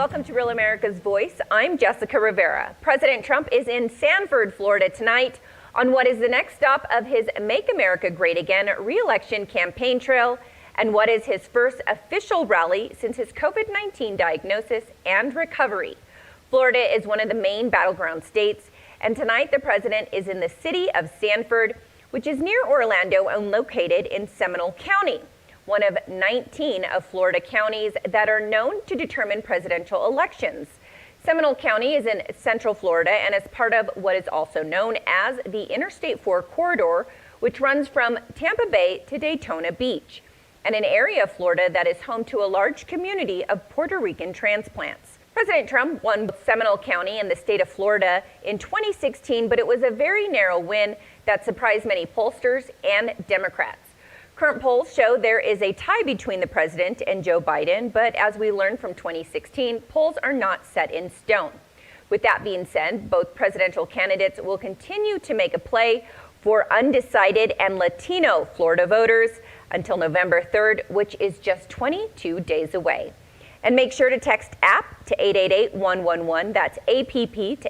Welcome to Real America's Voice. I'm Jessica Rivera. President Trump is in Sanford, Florida tonight on what is the next stop of his Make America Great Again re-election campaign trail and what is his first official rally since his COVID-19 diagnosis and recovery. Florida is one of the main battleground states, and tonight the president is in the city of Sanford, which is near Orlando and located in Seminole County, one of 19 of Florida counties that are known to determine presidential elections. Seminole County is in central Florida and is part of what is also known as the Interstate 4 corridor, which runs from Tampa Bay to Daytona Beach, and an area of Florida that is home to a large community of Puerto Rican transplants. President Trump won both Seminole County and the state of Florida in 2016, but it was a very narrow win that surprised many pollsters and Democrats. Current polls show there is a tie between the president and Joe Biden, but as we learned from 2016, polls are not set in stone. With that being said, both presidential candidates will continue to make a play for undecided and Latino Florida voters until November 3rd, which is just 22 days away. And make sure to text APP to 888-111, that's APP to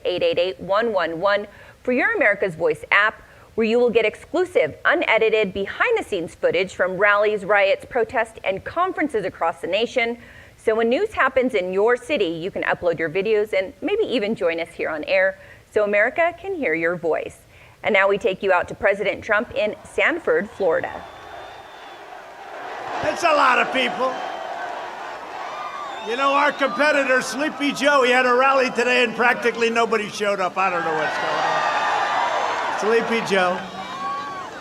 888-111 for your America's Voice app, where you will get exclusive, unedited, behind-the-scenes footage from rallies, riots, protests, and conferences across the nation. So when news happens in your city, you can upload your videos and maybe even join us here on air so America can hear your voice. And now we take you out to President Trump in Sanford, Florida. It's a lot of people. You know, our competitor, Sleepy Joe, he had a rally today and practically nobody showed up. I don't know what's going on. Sleepy Joe.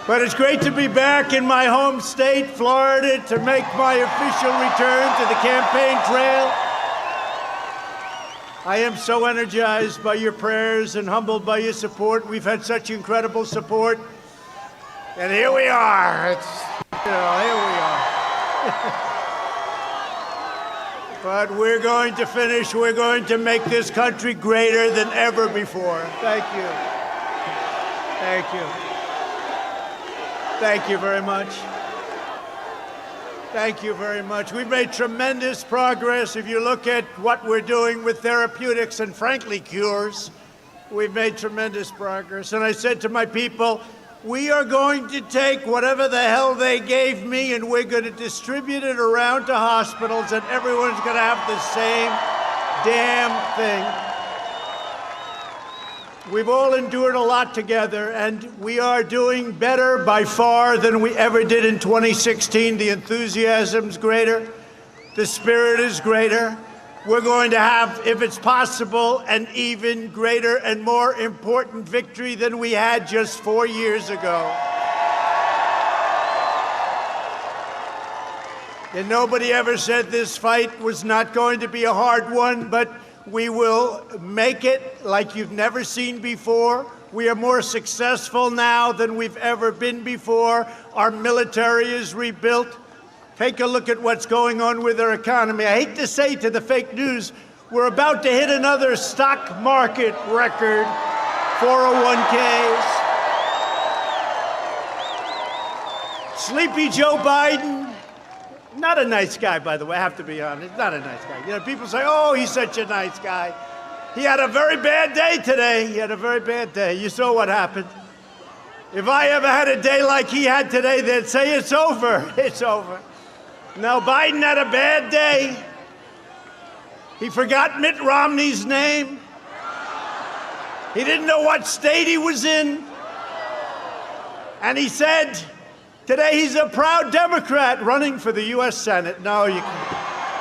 But it's great to be back in my home state, Florida, to make my official return to the campaign trail. I am so energized by your prayers and humbled by your support. We've had such incredible support. And here we are. Here we are. But we're going to finish. We're going to make this country greater than ever before. Thank you. Thank you. Thank you very much. Thank you very much. We've made tremendous progress. If you look at what we're doing with therapeutics and, frankly, cures, we've made tremendous progress. And I said to my people, we are going to take whatever the hell they gave me and we're going to distribute it around to hospitals and everyone's going to have the same damn thing. We've all endured a lot together, and we are doing better by far than we ever did in 2016. The enthusiasm's greater. The spirit is greater. We're going to have, if it's possible, an even greater and more important victory than we had just 4 years ago. And nobody ever said this fight was not going to be a hard one, but we will make it like you've never seen before. We are more successful now than we've ever been before. Our military is rebuilt. Take a look at what's going on with our economy. I hate to say to the fake news, we're about to hit another stock market record, 401ks. Sleepy Joe Biden, not a nice guy, by the way, I have to be honest, not a nice guy. You know, people say, oh, he's such a nice guy. He had a very bad day today. He had a very bad day. You saw what happened. If I ever had a day like he had today, they'd say it's over. It's over. Now, Biden had a bad day. He forgot Mitt Romney's name. He didn't know what state he was in. And he said, today he's a proud Democrat running for the U.S. Senate. No, you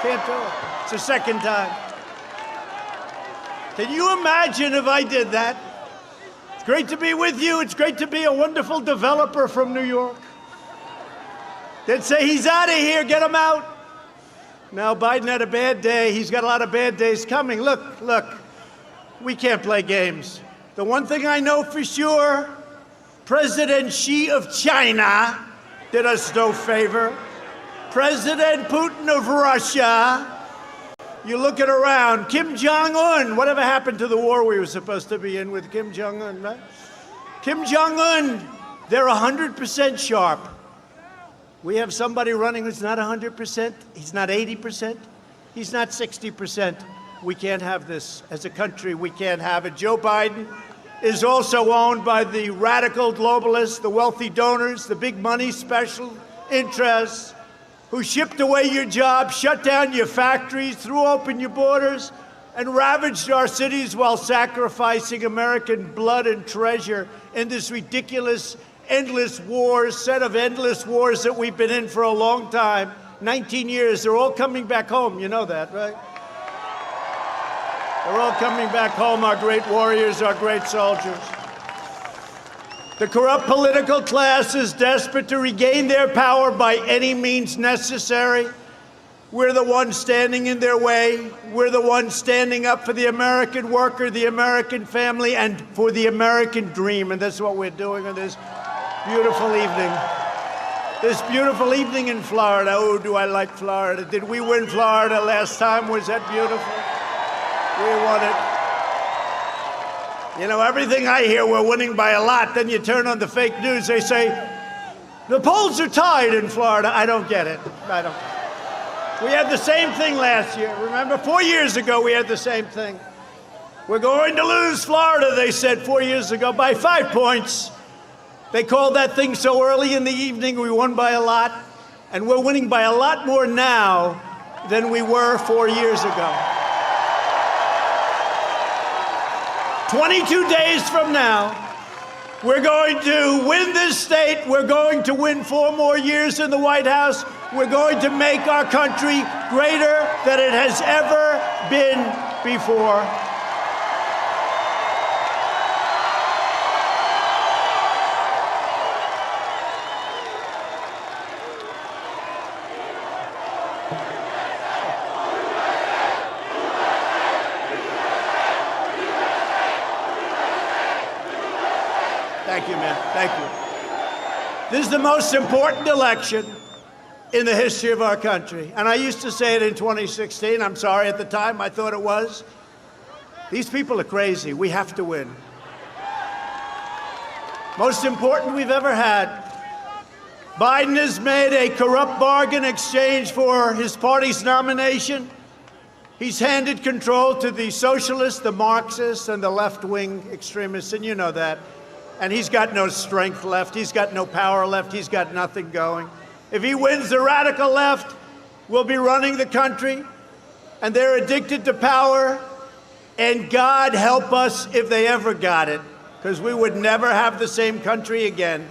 can't do it. It's the second time. Can you imagine if I did that? It's great to be with you. It's great to be a wonderful developer from New York. They'd say, he's out of here, get him out. Now, Biden had a bad day. He's got a lot of bad days coming. Look, we can't play games. The one thing I know for sure, President Xi of China did us no favor. President Putin of Russia. You look at around, Kim Jong-un, whatever happened to the war we were supposed to be in with Kim Jong-un, right? Kim Jong-un, they're 100% sharp. We have somebody running who's not 100%, he's not 80%, he's not 60%. We can't have this. As a country, we can't have it. Joe Biden is also owned by the radical globalists, the wealthy donors, the big money special interests who shipped away your jobs, shut down your factories, threw open your borders, and ravaged our cities while sacrificing American blood and treasure in this ridiculous, endless wars, set of endless wars that we've been in for a long time. 19 years, they're all coming back home. You know that, right? They're all coming back home, our great warriors, our great soldiers. The corrupt political class is desperate to regain their power by any means necessary. We're the ones standing in their way. We're the ones standing up for the American worker, the American family, and for the American dream. And that's what we're doing on this beautiful evening. This beautiful evening in Florida. Oh, do I like Florida. Did we win Florida last time? Was that beautiful? We won it. You know, everything I hear, we're winning by a lot. Then you turn on the fake news, they say, the polls are tied in Florida. I don't get it. I don't. We had the same thing last year. Remember, 4 years ago, we had the same thing. We're going to lose Florida, they said 4 years ago, by 5 points. They called that thing so early in the evening, we won by a lot. And we're winning by a lot more now than we were 4 years ago. 22 days from now, we're going to win this state. We're going to win 4 more years in the White House. We're going to make our country greater than it has ever been before. Thank you, man. Thank you. This is the most important election in the history of our country. And I used to say it in 2016. I'm sorry, at the time I thought it was. These people are crazy. We have to win. Most important we've ever had. Biden has made a corrupt bargain exchange for his party's nomination. He's handed control to the socialists, the Marxists, and the left-wing extremists, and you know that. And he's got no strength left. He's got no power left. He's got nothing going. If he wins, the radical left will be running the country, and they're addicted to power. And God help us if they ever got it, because we would never have the same country again.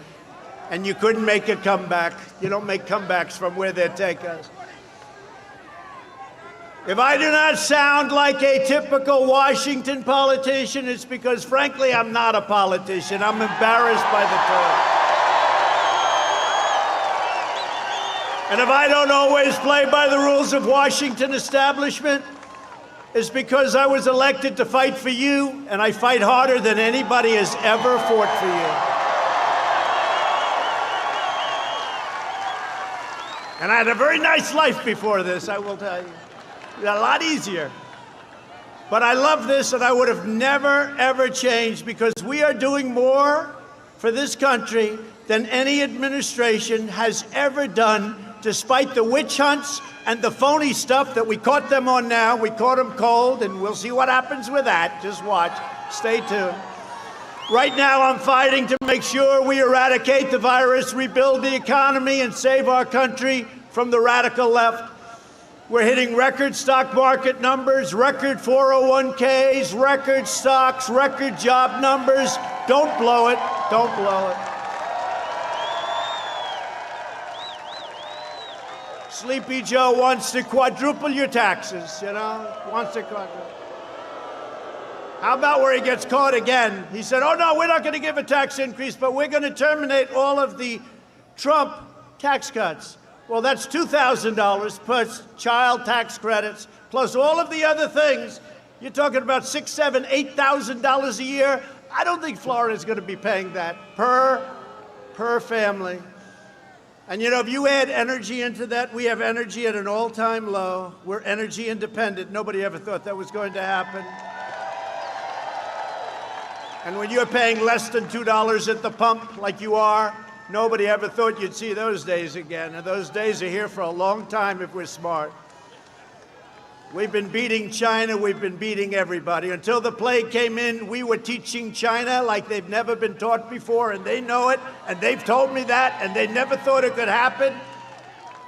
And you couldn't make a comeback. You don't make comebacks from where they take us. If I do not sound like a typical Washington politician, it's because, frankly, I'm not a politician. I'm embarrassed by the term. And if I don't always play by the rules of Washington establishment, it's because I was elected to fight for you, and I fight harder than anybody has ever fought for you. And I had a very nice life before this, I will tell you. A lot easier. But I love this, and I would have never, ever changed, because we are doing more for this country than any administration has ever done, despite the witch hunts and the phony stuff that we caught them on now. We caught them cold, and we'll see what happens with that. Just watch. Stay tuned. Right now, I'm fighting to make sure we eradicate the virus, rebuild the economy, and save our country from the radical left. We're hitting record stock market numbers, record 401ks, record stocks, record job numbers. Don't blow it. Don't blow it. Sleepy Joe wants to quadruple your taxes, wants to quadruple. How about where he gets caught again? He said, oh, no, we're not going to give a tax increase, but we're going to terminate all of the Trump tax cuts. Well, that's $2,000 plus child tax credits, plus all of the other things. You're talking about $6,000, $7,000, $8,000 a year. I don't think Florida is going to be paying that per family. And if you add energy into that, we have energy at an all-time low. We're energy independent. Nobody ever thought that was going to happen. And when you're paying less than $2 at the pump like you are, nobody ever thought you'd see those days again. And those days are here for a long time if we're smart. We've been beating China. We've been beating everybody. Until the plague came in, we were teaching China like they've never been taught before, and they know it, and they've told me that, and they never thought it could happen.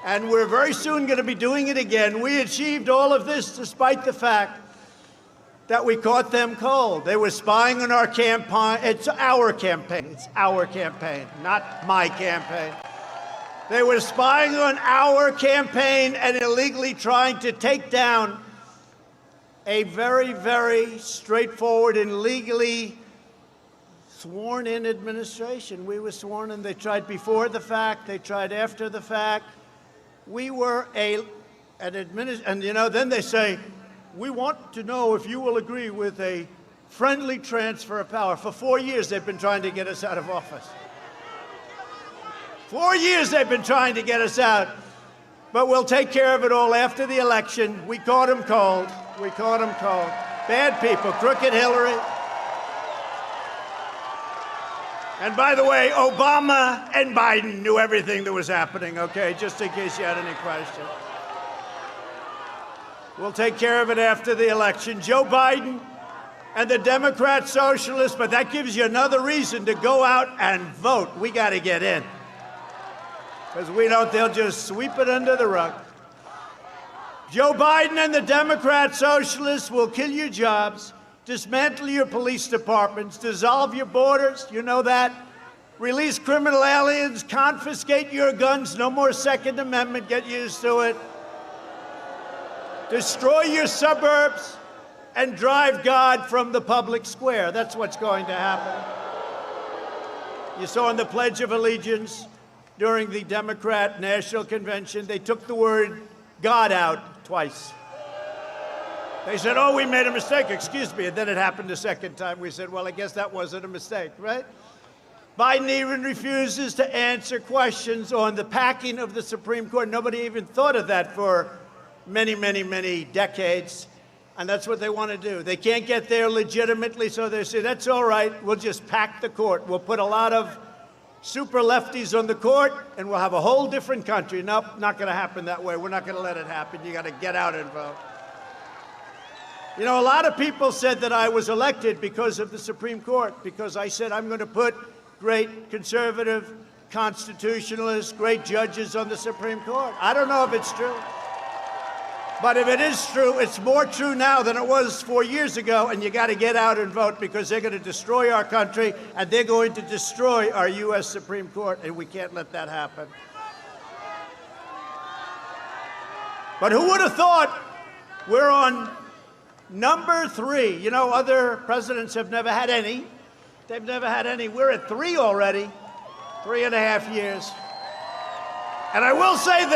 And we're very soon going to be doing it again. We achieved all of this despite the fact that we caught them cold. They were spying on our campaign. It's our campaign. It's our campaign, not my campaign. They were spying on our campaign and illegally trying to take down a very, very straightforward and legally sworn-in administration. We were sworn in. They tried before the fact. They tried after the fact. We were an administration, and then they say, we want to know if you will agree with a friendly transfer of power. For 4 years, they've been trying to get us out of office. 4 years they've been trying to get us out. But we'll take care of it all after the election. We caught them cold. We caught them cold. Bad people, crooked Hillary. And by the way, Obama and Biden knew everything that was happening, okay? Just in case you had any questions. We'll take care of it after the election. Joe Biden and the Democrat Socialists, but that gives you another reason to go out and vote. We got to get in. Because we don't, they'll just sweep it under the rug. Joe Biden and the Democrat Socialists will kill your jobs, dismantle your police departments, dissolve your borders, you know that, release criminal aliens, confiscate your guns, no more Second Amendment, get used to it, destroy your suburbs, and drive God from the public square. That's what's going to happen. You saw in the Pledge of Allegiance, during the Democrat National Convention, they took the word God out twice. They said, oh, we made a mistake, excuse me, and then it happened a second time. We said, well, I guess that wasn't a mistake, right? Biden even refuses to answer questions on the packing of the Supreme Court. Nobody even thought of that for many, many, many decades, and that's what they want to do. They can't get there legitimately, so they say, that's all right, we'll just pack the court. We'll put a lot of super lefties on the court, and we'll have a whole different country. Nope, not going to happen that way. We're not going to let it happen. You got to get out and vote. You know, a lot of people said that I was elected because of the Supreme Court, because I said I'm going to put great conservative, constitutionalists, great judges on the Supreme Court. I don't know if it's true. But if it is true, it's more true now than it was 4 years ago, and you got to get out and vote because they're going to destroy our country, and they're going to destroy our U.S. Supreme Court, and we can't let that happen. But who would have thought we're on number 3? You know, other presidents have never had any. They've never had any. We're at 3 already, 3.5 years. And I will say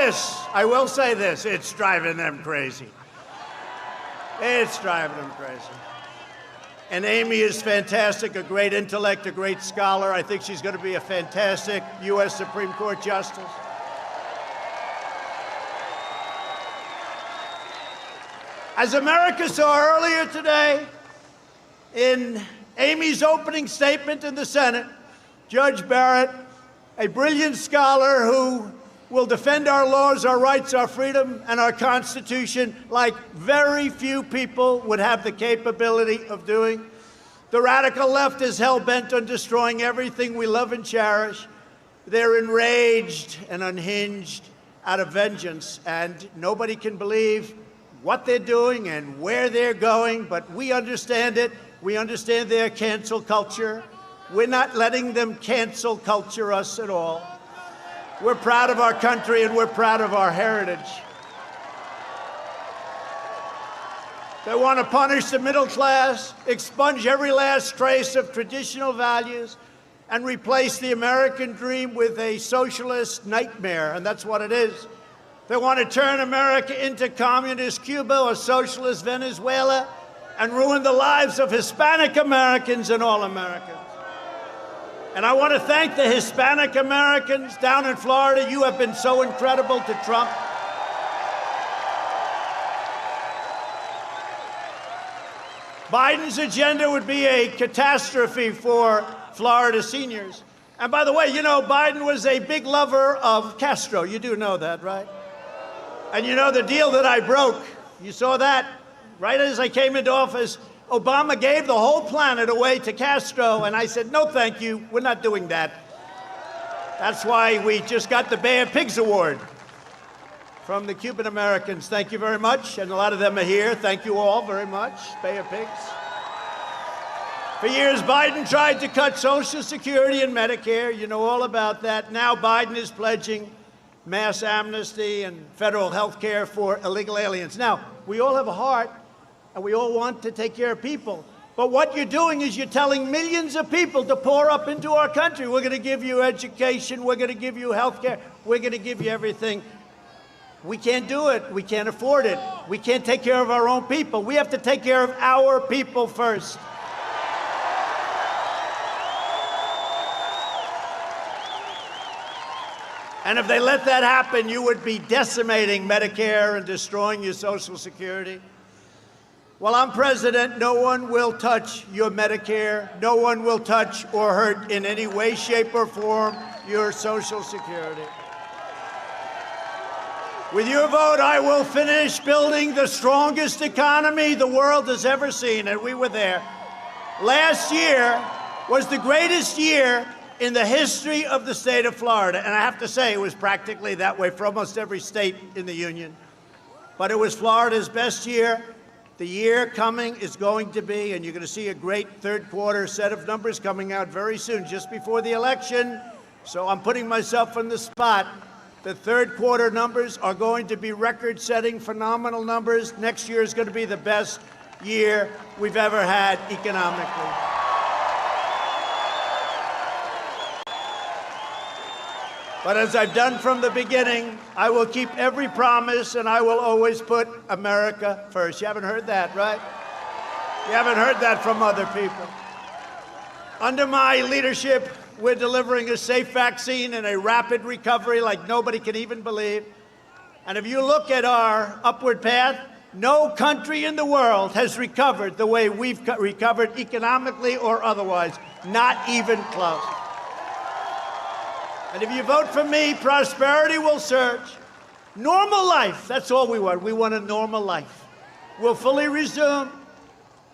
this, it's driving them crazy. It's driving them crazy. And Amy is fantastic, a great intellect, a great scholar. I think she's going to be a fantastic U.S. Supreme Court justice. As America saw earlier today, in Amy's opening statement in the Senate, Judge Barrett, a brilliant scholar who will defend our laws, our rights, our freedom, and our Constitution like very few people would have the capability of doing. The radical left is hell-bent on destroying everything we love and cherish. They're enraged and unhinged out of vengeance, and nobody can believe what they're doing and where they're going, but we understand it. We understand their cancel culture. We're not letting them cancel culture us at all. We're proud of our country and we're proud of our heritage. They want to punish the middle class, expunge every last trace of traditional values, and replace the American dream with a socialist nightmare, and that's what it is. They want to turn America into communist Cuba or socialist Venezuela and ruin the lives of Hispanic Americans and all Americans. And I want to thank the Hispanic Americans down in Florida. You have been so incredible to Trump. Biden's agenda would be a catastrophe for Florida seniors. And by the way, you know, Biden was a big lover of Castro. You do know that, right? And you know the deal that I broke You saw that right as I came into office. Obama gave the whole planet away to Castro, and I said, no, thank you, we're not doing that. That's why we just got the Bay of Pigs Award from the Cuban Americans. Thank you very much, and a lot of them are here. Thank you all very much, Bay of Pigs. For years, Biden tried to cut Social Security and Medicare. You know all about that. Now Biden is pledging mass amnesty and federal health care for illegal aliens. Now, we all have a heart, and we all want to take care of people. But what you're doing is you're telling millions of people to pour up into our country. We're going to give you education. We're going to give you health care. We're going to give you everything. We can't do it. We can't afford it. We can't take care of our own people. We have to take care of our people first. And if they let that happen, you would be decimating Medicare and destroying your Social Security. While I'm president, no one will touch your Medicare. No one will touch or hurt in any way, shape, or form your Social Security. With your vote, I will finish building the strongest economy the world has ever seen, and we were there. Last year was the greatest year in the history of the state of Florida, and I have to say it was practically that way for almost every state in the union. But it was Florida's best year. The year coming is going to be, and you're going to see a great third quarter set of numbers coming out very soon, just before the election. So I'm putting myself on the spot. The third quarter numbers are going to be record-setting, phenomenal numbers. Next year is going to be the best year we've ever had economically. But as I've done from the beginning, I will keep every promise, and I will always put America first. You haven't heard that, right? You haven't heard that from other people. Under my leadership, we're delivering a safe vaccine and a rapid recovery like nobody can even believe. And if you look at our upward path, no country in the world has recovered the way we've recovered economically or otherwise, not even close. And if you vote for me, prosperity will surge. Normal life, that's all we want. We want a normal life. We'll fully resume.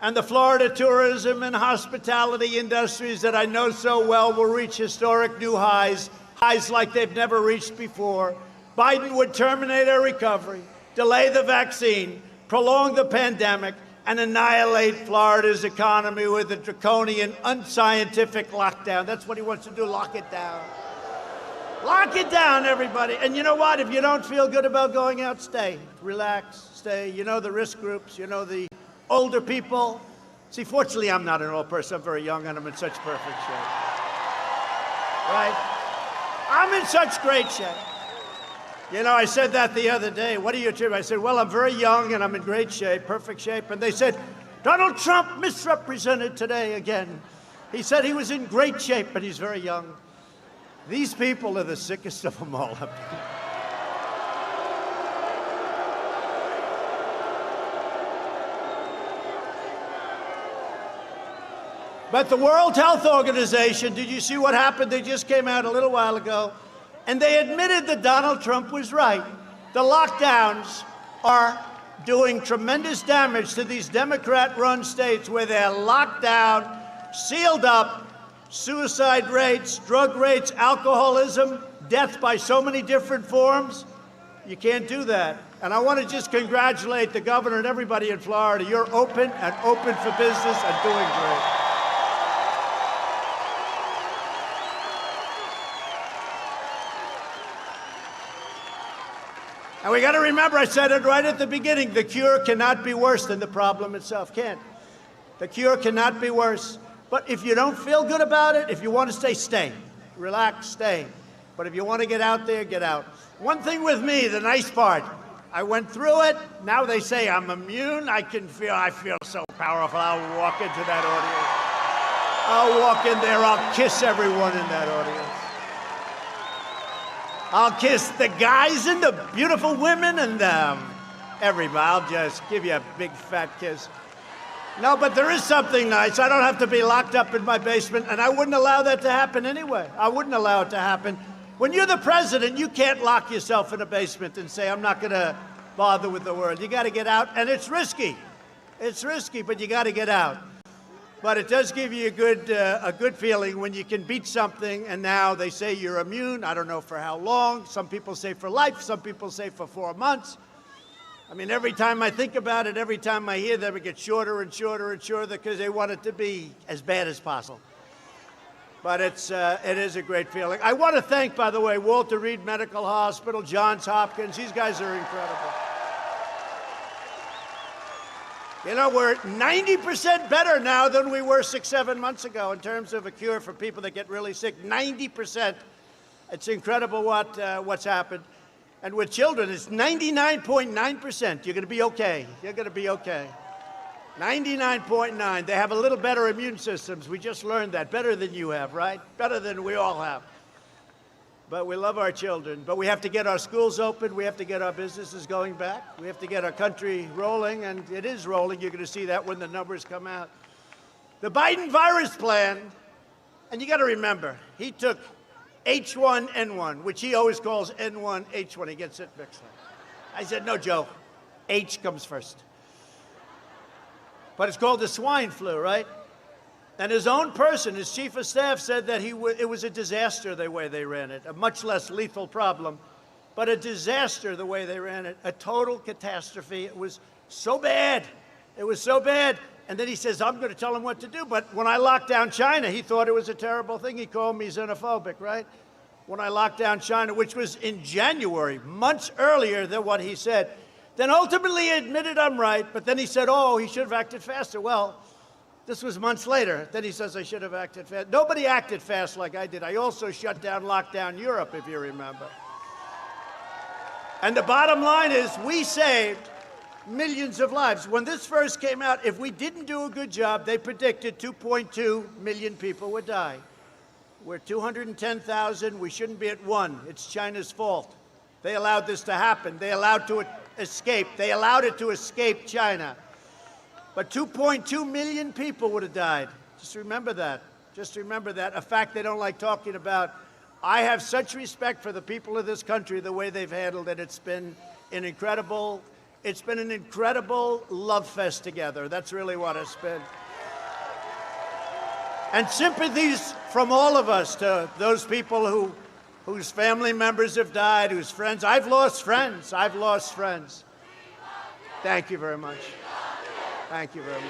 And the Florida tourism and hospitality industries that I know so well will reach historic new highs, highs like they've never reached before. Biden would terminate our recovery, delay the vaccine, prolong the pandemic, and annihilate Florida's economy with a draconian, unscientific lockdown. That's what he wants to do, lock it down. Lock it down, everybody. And you know what? If you don't feel good about going out, stay. Relax, stay. You know the risk groups. You know the older people. See, fortunately, I'm not an old person. I'm very young, and I'm in such perfect shape. Right? I'm in such great shape. You know, I said that the other day. What are you doing? I said, well, I'm very young, and I'm in great shape, perfect shape. And they said, Donald Trump misrepresented today again. He said he was in great shape, but he's very young. These people are the sickest of them all up there. But the World Health Organization, did you see what happened? They just came out a little while ago, and they admitted that Donald Trump was right. The lockdowns are doing tremendous damage to these Democrat-run states where they're locked down, sealed up. Suicide rates, drug rates, alcoholism, death by so many different forms. You can't do that. And I want to just congratulate the governor and everybody in Florida. You're open and open for business and doing great. And we got to remember, I said it right at the beginning, the cure cannot be worse than the problem itself. Can't. The cure cannot be worse. But if you don't feel good about it, if you want to stay, stay. Relax, stay. But if you want to get out there, get out. One thing with me, the nice part, I went through it. Now they say I'm immune. I feel so powerful. I'll walk into that audience. I'll walk in there. I'll kiss everyone in that audience. I'll kiss the guys and the beautiful women and everybody. I'll just give you a big fat kiss. No, but there is something nice. I don't have to be locked up in my basement, and I wouldn't allow that to happen anyway. I wouldn't allow it to happen. When you're the president, you can't lock yourself in a basement and say, I'm not going to bother with the world. You got to get out, and it's risky. It's risky, but you got to get out. But it does give you a good feeling when you can beat something, and now they say you're immune. I don't know for how long. Some people say for life. Some people say for 4 months. I mean, every time I think about it, every time I hear them, it gets shorter and shorter and shorter because they want it to be as bad as possible. But it is a great feeling. I want to thank, by the way, Walter Reed Medical Hospital, Johns Hopkins. These guys are incredible. You know, we're 90% better now than we were 6-7 months ago in terms of a cure for people that get really sick. 90%. It's incredible what's happened. And with children, it's 99.9%. You're going to be okay. You're going to be okay. 99.9. They have a little better immune systems. We just learned that. Better than you have, right? Better than we all have. But we love our children. But we have to get our schools open. We have to get our businesses going back. We have to get our country rolling, and it is rolling. You're going to see that when the numbers come out. The Biden virus plan, and you got to remember, he took H1N1, which he always calls N1H1. He gets it mixed up. I said, no, Joe, H comes first. But it's called the swine flu, right? And his own person, his chief of staff, said that it was a disaster the way they ran it, a much less lethal problem, but a disaster the way they ran it, a total catastrophe. It was so bad. It was so bad. And then he says, I'm going to tell him what to do. But when I locked down China, he thought it was a terrible thing. He called me xenophobic, right? When I locked down China, which was in January, months earlier than what he said. Then ultimately he admitted I'm right, but then he said, oh, he should have acted faster. Well, this was months later. Then he says I should have acted fast. Nobody acted fast like I did. I also shut down, locked down Europe, if you remember. And the bottom line is we saved millions of lives. When this first came out, if we didn't do a good job, they predicted 2.2 million people would die. We're 210,000. We shouldn't be at 1. It's China's fault. They allowed this to happen. They allowed it to escape China. But 2.2 million people would have died. Just remember that. Just remember that. A fact they don't like talking about. I have such respect for the people of this country, the way they've handled it. It's been an incredible love fest together. That's really what it's been. And sympathies from all of us to those people whose family members have died, whose friends. I've lost friends. I've lost friends. Thank you very much. Thank you very much.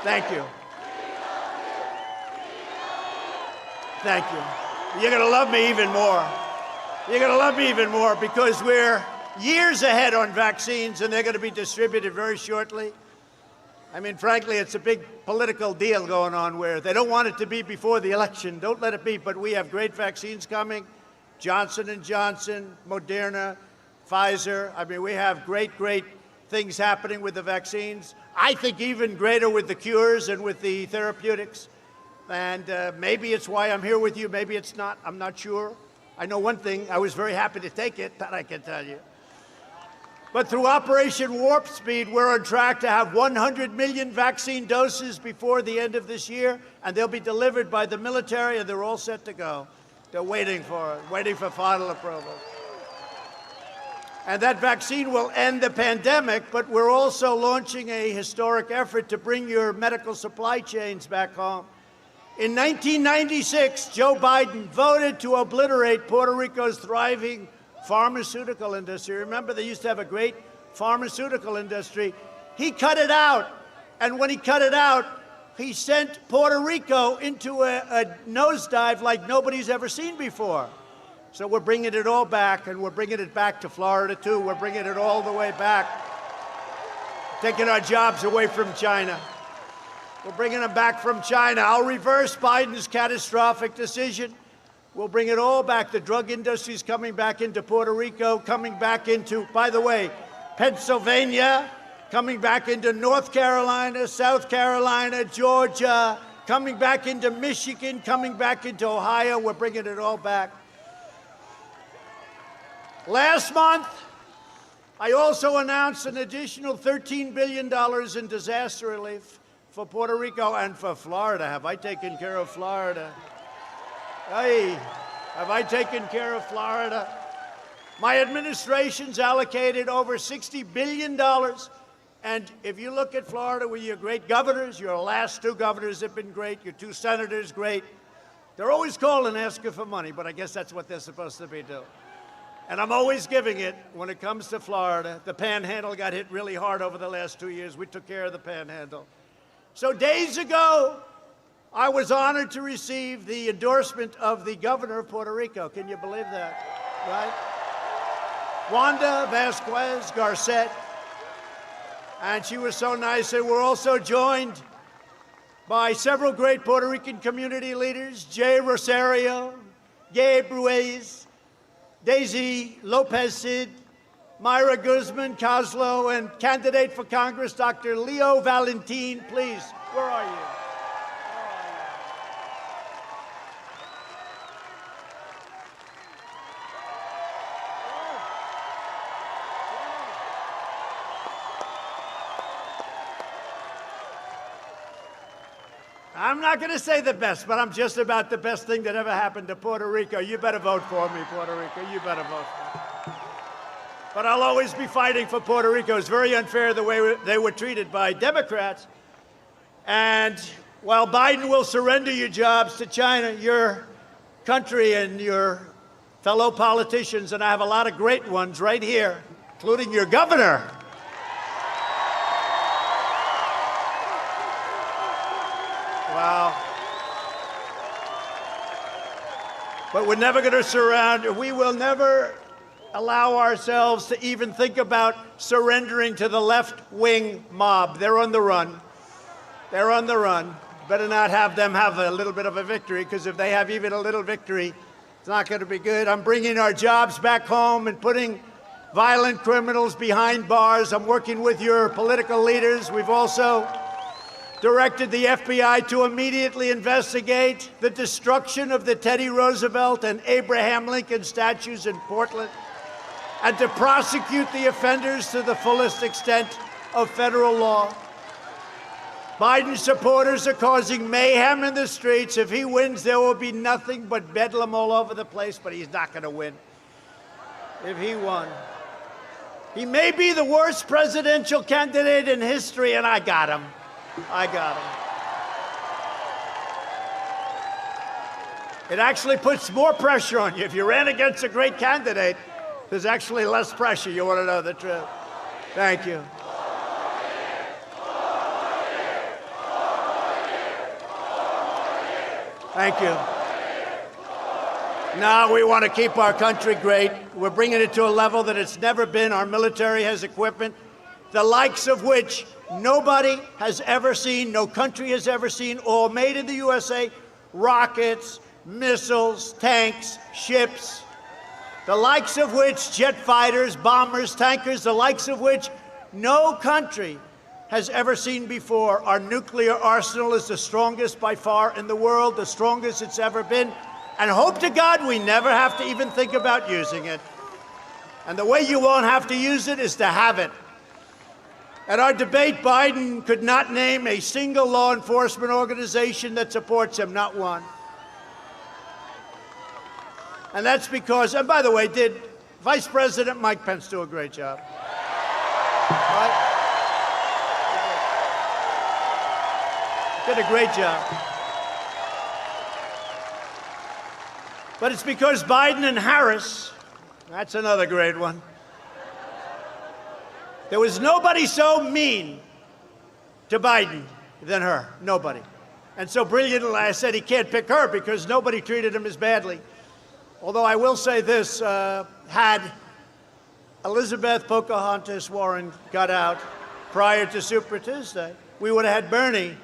Thank you. Thank you. You're going to love me even more. You're going to love me even more because we're years ahead on vaccines and they're going to be distributed very shortly. I mean, frankly, it's a big political deal going on where they don't want it to be before the election. Don't let it be. But we have great vaccines coming. Johnson & Johnson, Moderna, Pfizer. I mean, we have great things happening with the vaccines. I think even greater with the cures and with the therapeutics. And maybe it's why I'm here with you. Maybe it's not. I'm not sure. I know one thing. I was very happy to take it. That I can tell you. But through Operation Warp Speed, we're on track to have 100 million vaccine doses before the end of this year, and they'll be delivered by the military, and they're all set to go. They're waiting for final approval. And that vaccine will end the pandemic, but we're also launching a historic effort to bring your medical supply chains back home. In 1996, Joe Biden voted to obliterate Puerto Rico's thriving pharmaceutical industry. Remember, they used to have a great pharmaceutical industry. He cut it out. And when he cut it out, he sent Puerto Rico into a nosedive like nobody's ever seen before. So we're bringing it all back, and we're bringing it back to Florida, too. We're bringing it all the way back, taking our jobs away from China. We're bringing them back from China. I'll reverse Biden's catastrophic decision. We'll bring it all back. The drug industry's coming back into Puerto Rico, coming back into, by the way, Pennsylvania, coming back into North Carolina, South Carolina, Georgia, coming back into Michigan, coming back into Ohio. We're bringing it all back. Last month, I also announced an additional $13 billion in disaster relief for Puerto Rico and for Florida. Have I taken care of Florida? Hey, have I taken care of Florida? My administration's allocated over $60 billion. And if you look at Florida with your great governors, your last two governors have been great, your two senators, great. They're always calling asking for money, but I guess that's what they're supposed to be doing. And I'm always giving it when it comes to Florida. The Panhandle got hit really hard over the last 2 years. We took care of the Panhandle. So days ago, I was honored to receive the endorsement of the governor of Puerto Rico. Can you believe that, right? Wanda Vasquez Garcet. And she was so nice. And we're also joined by several great Puerto Rican community leaders, Jay Rosario, Gabe Ruiz, Daisy Lopez Cid, Myra Guzman Coslo, and candidate for Congress, Dr. Leo Valentin. Please, where are you? I'm not going to say the best, but I'm just about the best thing that ever happened to Puerto Rico. You better vote for me, Puerto Rico. You better vote for me. But I'll always be fighting for Puerto Rico. It's very unfair the way they were treated by Democrats. And while Biden will surrender your jobs to China, your country and your fellow politicians, and I have a lot of great ones right here, including your governor, wow. But we're never going to surround, we will never allow ourselves to even think about surrendering to the left-wing mob. They're on the run. They're on the run. Better not have them have a little bit of a victory, because if they have even a little victory, it's not going to be good. I'm bringing our jobs back home and putting violent criminals behind bars. I'm working with your political leaders. We've also directed the FBI to immediately investigate the destruction of the Teddy Roosevelt and Abraham Lincoln statues in Portland, and to prosecute the offenders to the fullest extent of federal law. Biden supporters are causing mayhem in the streets. If he wins, there will be nothing but bedlam all over the place, but he's not going to win. If he won, he may be the worst presidential candidate in history, and I got him. I got him. It actually puts more pressure on you. If you ran against a great candidate, there's actually less pressure. You want to know the truth. Thank you. Thank you. Now we want to keep our country great. We're bringing it to a level that it's never been. Our military has equipment, the likes of which nobody has ever seen, no country has ever seen, all made in the USA. Rockets, missiles, tanks, ships, the likes of which, jet fighters, bombers, tankers, the likes of which no country has ever seen before. Our nuclear arsenal is the strongest by far in the world, the strongest it's ever been. And hope to God we never have to even think about using it. And the way you won't have to use it is to have it. At our debate, Biden could not name a single law enforcement organization that supports him, not one. And that's because, and by the way, did Vice President Mike Pence do a great job? Right? Did a great job. But it's because Biden and Harris, that's another great one. There was nobody so mean to Biden than her, nobody. And so brilliantly, I said he can't pick her because nobody treated him as badly. Although I will say this, had Elizabeth Pocahontas Warren got out prior to Super Tuesday, we would have had Bernie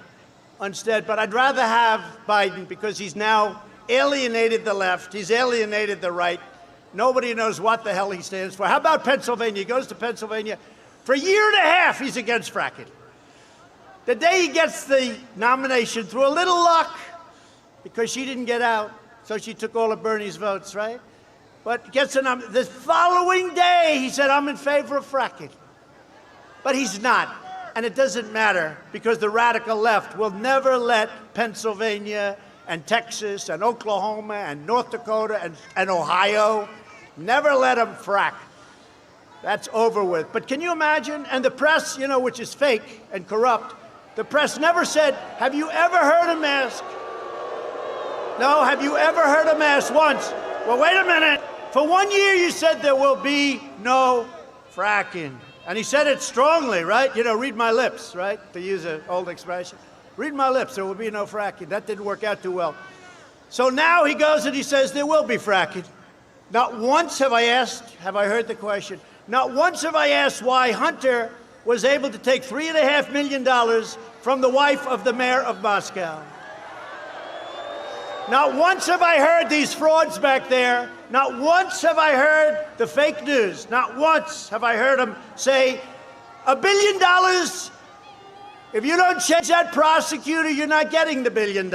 instead. But I'd rather have Biden because he's now alienated the left. He's alienated the right. Nobody knows what the hell he stands for. How about Pennsylvania? He goes to Pennsylvania. For a year and a half, he's against fracking. The day he gets the nomination, through a little luck, because she didn't get out, so she took all of Bernie's votes, right? But the following day, he said, I'm in favor of fracking. But he's not. And it doesn't matter, because the radical left will never let Pennsylvania and Texas and Oklahoma and North Dakota and Ohio, never let them frack. That's over with. But can you imagine? And the press, which is fake and corrupt, the press never said, have you ever heard him ask? No, have you ever heard him ask once? Well, wait a minute. For 1 year, you said there will be no fracking. And he said it strongly, right? Read my lips, right? To use an old expression. Read my lips, there will be no fracking. That didn't work out too well. So now he goes and he says there will be fracking. Not once have I heard the question. Not once have I asked why Hunter was able to take $3.5 million from the wife of the mayor of Moscow. Not once have I heard these frauds back there. Not once have I heard the fake news. Not once have I heard him say, $1 billion, if you don't change that prosecutor, you're not getting the $1 billion.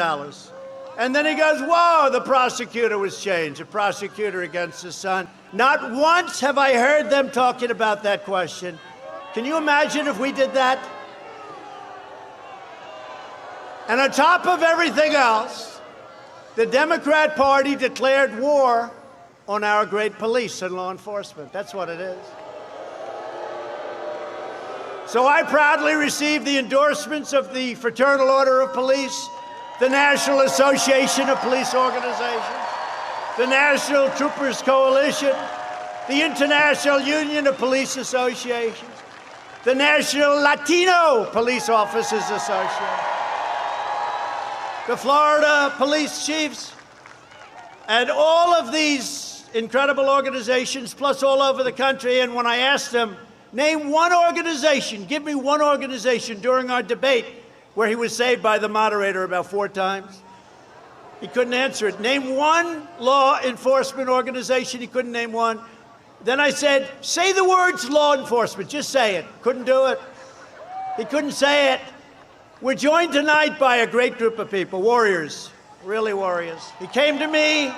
And then he goes, whoa, the prosecutor was changed, a prosecutor against his son. Not once have I heard them talking about that question. Can you imagine if we did that? And on top of everything else, the Democrat Party declared war on our great police and law enforcement. That's what it is. So I proudly received the endorsements of the Fraternal Order of Police, the National Association of Police Organizations, the National Troopers Coalition, the International Union of Police Associations, the National Latino Police Officers Association, the Florida Police Chiefs, and all of these incredible organizations, plus all over the country. And when I asked them, name one organization, give me one organization during our debate where he was saved by the moderator about 4 times, he couldn't answer it. Name one law enforcement organization, he couldn't name one. Then I said, say the words law enforcement, just say it. Couldn't do it. He couldn't say it. We're joined tonight by a great group of people, warriors, really warriors. He came to me a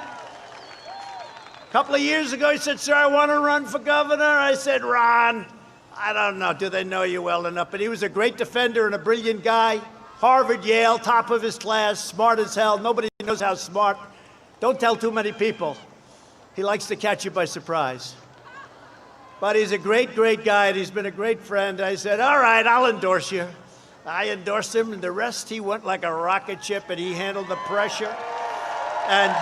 couple of years ago. He said, sir, I want to run for governor. I said, Ron, I don't know, do they know you well enough? But he was a great defender and a brilliant guy. Harvard, Yale, top of his class, smart as hell. Nobody knows how smart. Don't tell too many people. He likes to catch you by surprise. But he's a great, great guy, and he's been a great friend. I said, all right, I'll endorse you. I endorsed him, and the rest, he went like a rocket ship, and he handled the pressure. And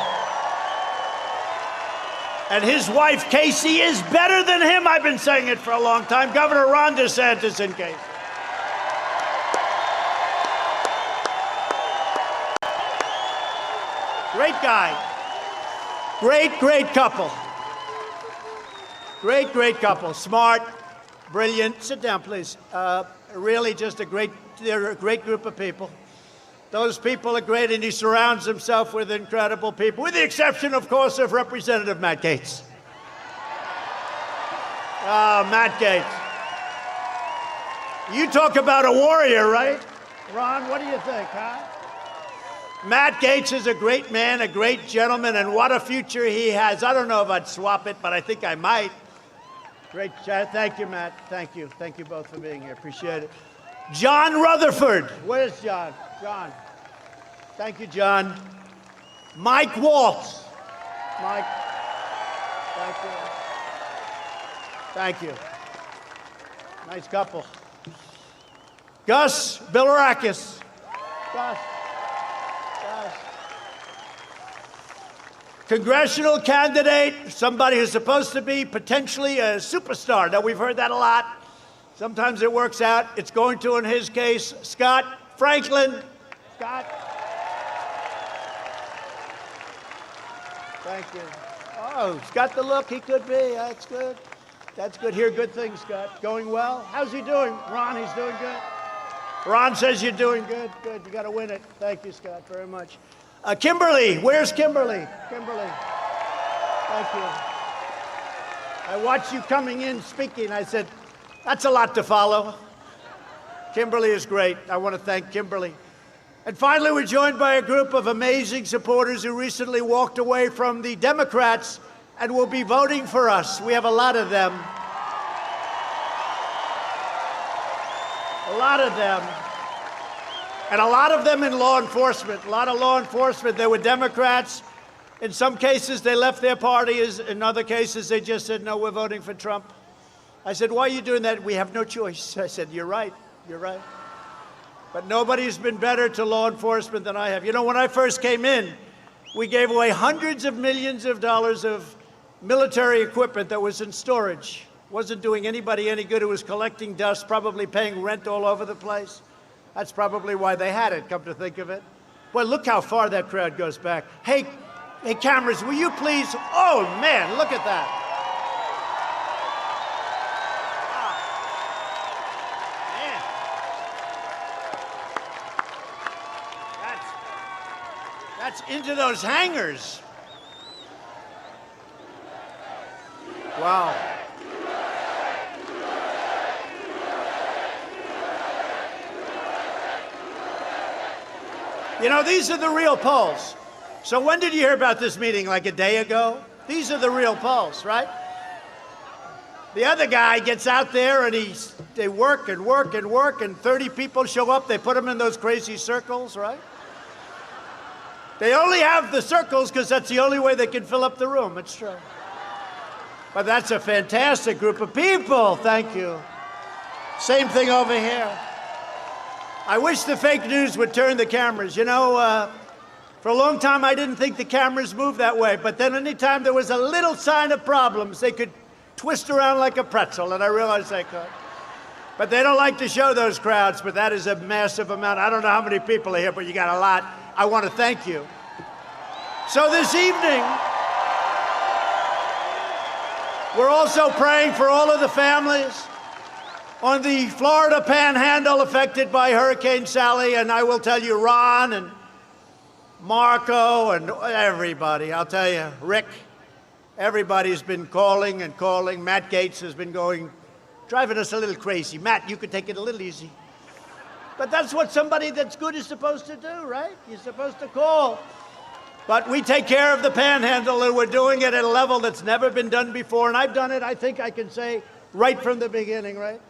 his wife, Casey, is better than him. I've been saying it for a long time. Governor Ron DeSantis in case. Great guy. Great, great couple. Great, great couple. Smart, brilliant. Sit down, please. Really just they're a great group of people. Those people are great, and he surrounds himself with incredible people, with the exception, of course, of Representative Matt Gaetz. Matt Gaetz. You talk about a warrior, right? Ron, what do you think, huh? Matt Gaetz is a great man, a great gentleman, and what a future he has. I don't know if I'd swap it, but I think I might. Great chat. Thank you, Matt. Thank you. Thank you both for being here. Appreciate it. John Rutherford. Where's John? John. Thank you, John. Mike Waltz. Mike. Thank you. Thank you. Nice couple. Gus Bilirakis. Gus. Congressional candidate, somebody who's supposed to be potentially a superstar. Now, we've heard that a lot. Sometimes it works out. It's going to, in his case, Scott Franklin. Scott. Thank you. Oh, he's got the look he could be. That's good. That's good. Hear good things, Scott. Going well. How's he doing? Ron, he's doing good. Ron says you're doing good. Good. You got to win it. Thank you, Scott, very much. Kimberly. Where's Kimberly? Kimberly. Thank you. I watched you coming in speaking. I said, that's a lot to follow. Kimberly is great. I want to thank Kimberly. And finally, we're joined by a group of amazing supporters who recently walked away from the Democrats and will be voting for us. We have a lot of them. A lot of them. And a lot of them in law enforcement. A lot of law enforcement. They were Democrats. In some cases, they left their parties. In other cases, they just said, no, we're voting for Trump. I said, why are you doing that? We have no choice. I said, you're right. You're right. But nobody's been better to law enforcement than I have. You know, when I first came in, we gave away hundreds of millions of dollars of military equipment that was in storage. Wasn't doing anybody any good. It was collecting dust, probably paying rent all over the place. That's probably why they had it, come to think of it. Boy, look how far that crowd goes back. Hey, cameras, will you please? Oh, man, look at that. That's into those hangars. Wow. You know, these are the real polls. So when did you hear about this meeting? Like a day ago? These are the real polls, right? The other guy gets out there and they work and work and work, and 30 people show up. They put them in those crazy circles, right? They only have the circles because that's the only way they can fill up the room. It's true. But that's a fantastic group of people. Thank you. Same thing over here. I wish the fake news would turn the cameras. You know, for a long time, I didn't think the cameras moved that way. But then anytime there was a little sign of problems, they could twist around like a pretzel, and I realized they could. But they don't like to show those crowds, but that is a massive amount. I don't know how many people are here, but you got a lot. I want to thank you. So this evening, we're also praying for all of the families on the Florida Panhandle affected by Hurricane Sally. And I will tell you, Ron and Marco and everybody, I'll tell you, Rick, everybody's been calling and calling. Matt Gaetz has been driving us a little crazy. Matt, you could take it a little easy. But that's what somebody that's good is supposed to do, right? You're supposed to call. But we take care of the Panhandle, and we're doing it at a level that's never been done before. And I've done it, I think I can say, right from the beginning, right?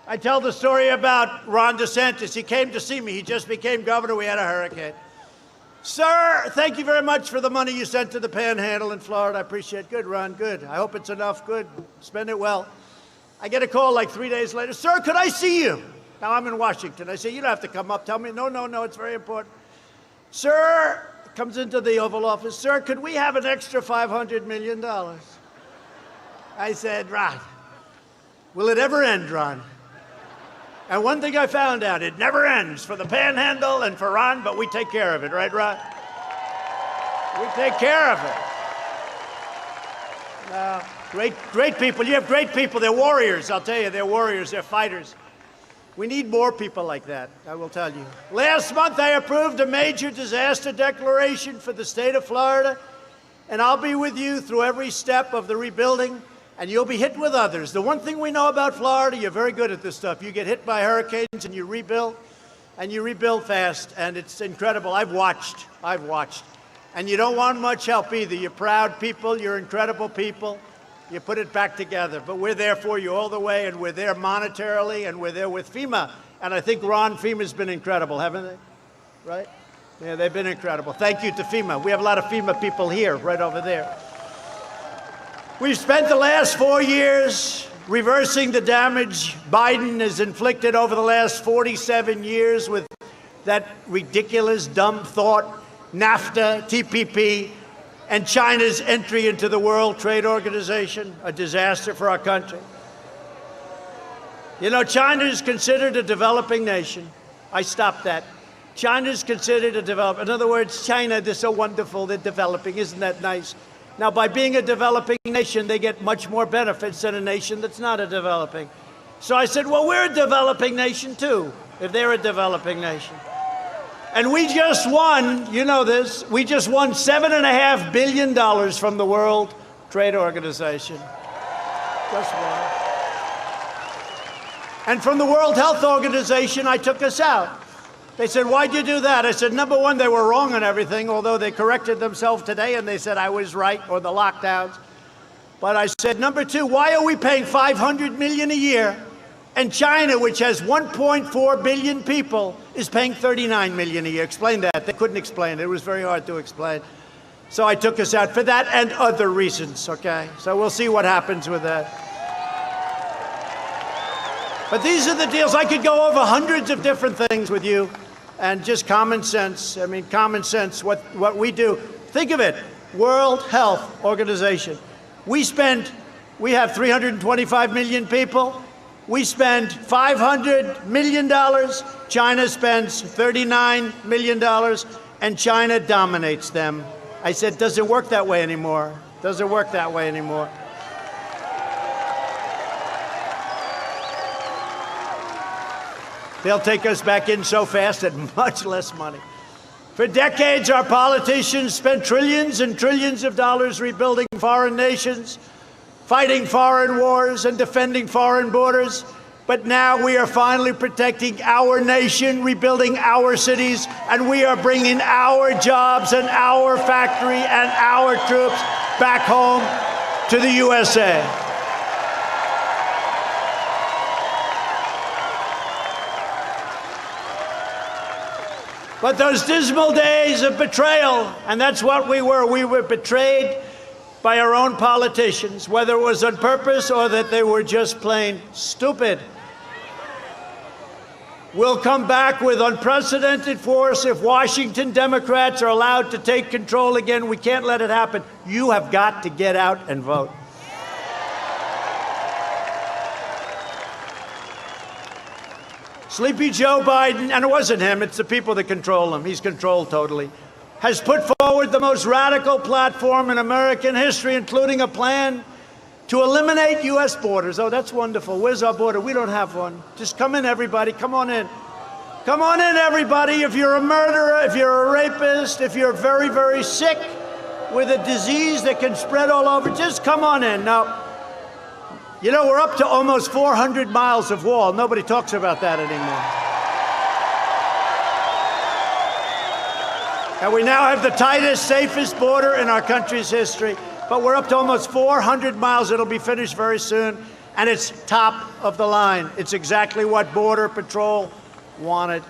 I tell the story about Ron DeSantis. He came to see me. He just became governor. We had a hurricane. Sir, thank you very much for the money you sent to the Panhandle in Florida. I appreciate it. Good, Ron, good. I hope it's enough. Good. Spend it well. I get a call like 3 days later. Sir, could I see you? Now, I'm in Washington. I say, you don't have to come up. Tell me, no, it's very important. Sir, comes into the Oval Office. Sir, could we have an extra $500 million? I said, Ron, will it ever end, Ron? And one thing I found out, it never ends for the Panhandle and for Ron, but we take care of it, right, Ron? We take care of it. Great people. You have great people. They're warriors, I'll tell you. They're warriors. They're fighters. We need more people like that, I will tell you. Last month, I approved a major disaster declaration for the state of Florida, and I'll be with you through every step of the rebuilding, and you'll be hit with others. The one thing we know about Florida, you're very good at this stuff. You get hit by hurricanes, and you rebuild fast, and it's incredible. I've watched. And you don't want much help either. You're proud people. You're incredible people. You put it back together. But we're there for you all the way, and we're there monetarily, and we're there with FEMA. And I think, Ron, FEMA's been incredible, haven't they? Right? Yeah, they've been incredible. Thank you to FEMA. We have a lot of FEMA people here, right over there. We've spent the last 4 years reversing the damage Biden has inflicted over the last 47 years with that ridiculous, dumb thought, NAFTA, TPP, and China's entry into the World Trade Organization, a disaster for our country. You know, China is considered a developing nation. I stopped that. China is considered a developing. In other words, China, they're so wonderful, they're developing. Isn't that nice? Now, by being a developing nation, they get much more benefits than a nation that's not a developing. So I said, well, we're a developing nation, too, if they're a developing nation. And we just won, you know this, we just won $7.5 billion from the World Trade Organization. Just won. And from the World Health Organization, I took us out. They said, why'd you do that? I said, number one, they were wrong on everything, although they corrected themselves today and they said I was right, or the lockdowns. But I said, number two, why are we paying $500 million a year? And China, which has 1.4 billion people, is paying $39 million a year. Explain that. They couldn't explain it. It was very hard to explain. So I took us out for that and other reasons, okay? So we'll see what happens with that. But these are the deals. I could go over hundreds of different things with you, and just common sense. I mean, common sense, what we do. Think of it, World Health Organization. We have 325 million people. We spend $500 million. China spends $39 million, and China dominates them. I said, does it work that way anymore? Does it work that way anymore? They'll take us back in so fast at much less money. For decades, our politicians spent trillions and trillions of dollars rebuilding foreign nations, fighting foreign wars, and defending foreign borders. But now we are finally protecting our nation, rebuilding our cities, and we are bringing our jobs and our factory and our troops back home to the USA. But those dismal days of betrayal, and that's what we were betrayed by our own politicians, whether it was on purpose or that they were just plain stupid. We'll come back with unprecedented force if Washington Democrats are allowed to take control again. We can't let it happen. You have got to get out and vote. Sleepy Joe Biden, and it wasn't him, it's the people that control him. He's controlled totally. Has put forward the most radical platform in American history, including a plan to eliminate U.S. borders. Oh, that's wonderful. Where's our border? We don't have one. Just come in, everybody. Come on in. Come on in, everybody. If you're a murderer, if you're a rapist, if you're very, very sick with a disease that can spread all over, just come on in. Now, you know, we're up to almost 400 miles of wall. Nobody talks about that anymore. And we now have the tightest, safest border in our country's history. But we're up to almost 400 miles. It'll be finished very soon. And it's top of the line. It's exactly what Border Patrol wanted.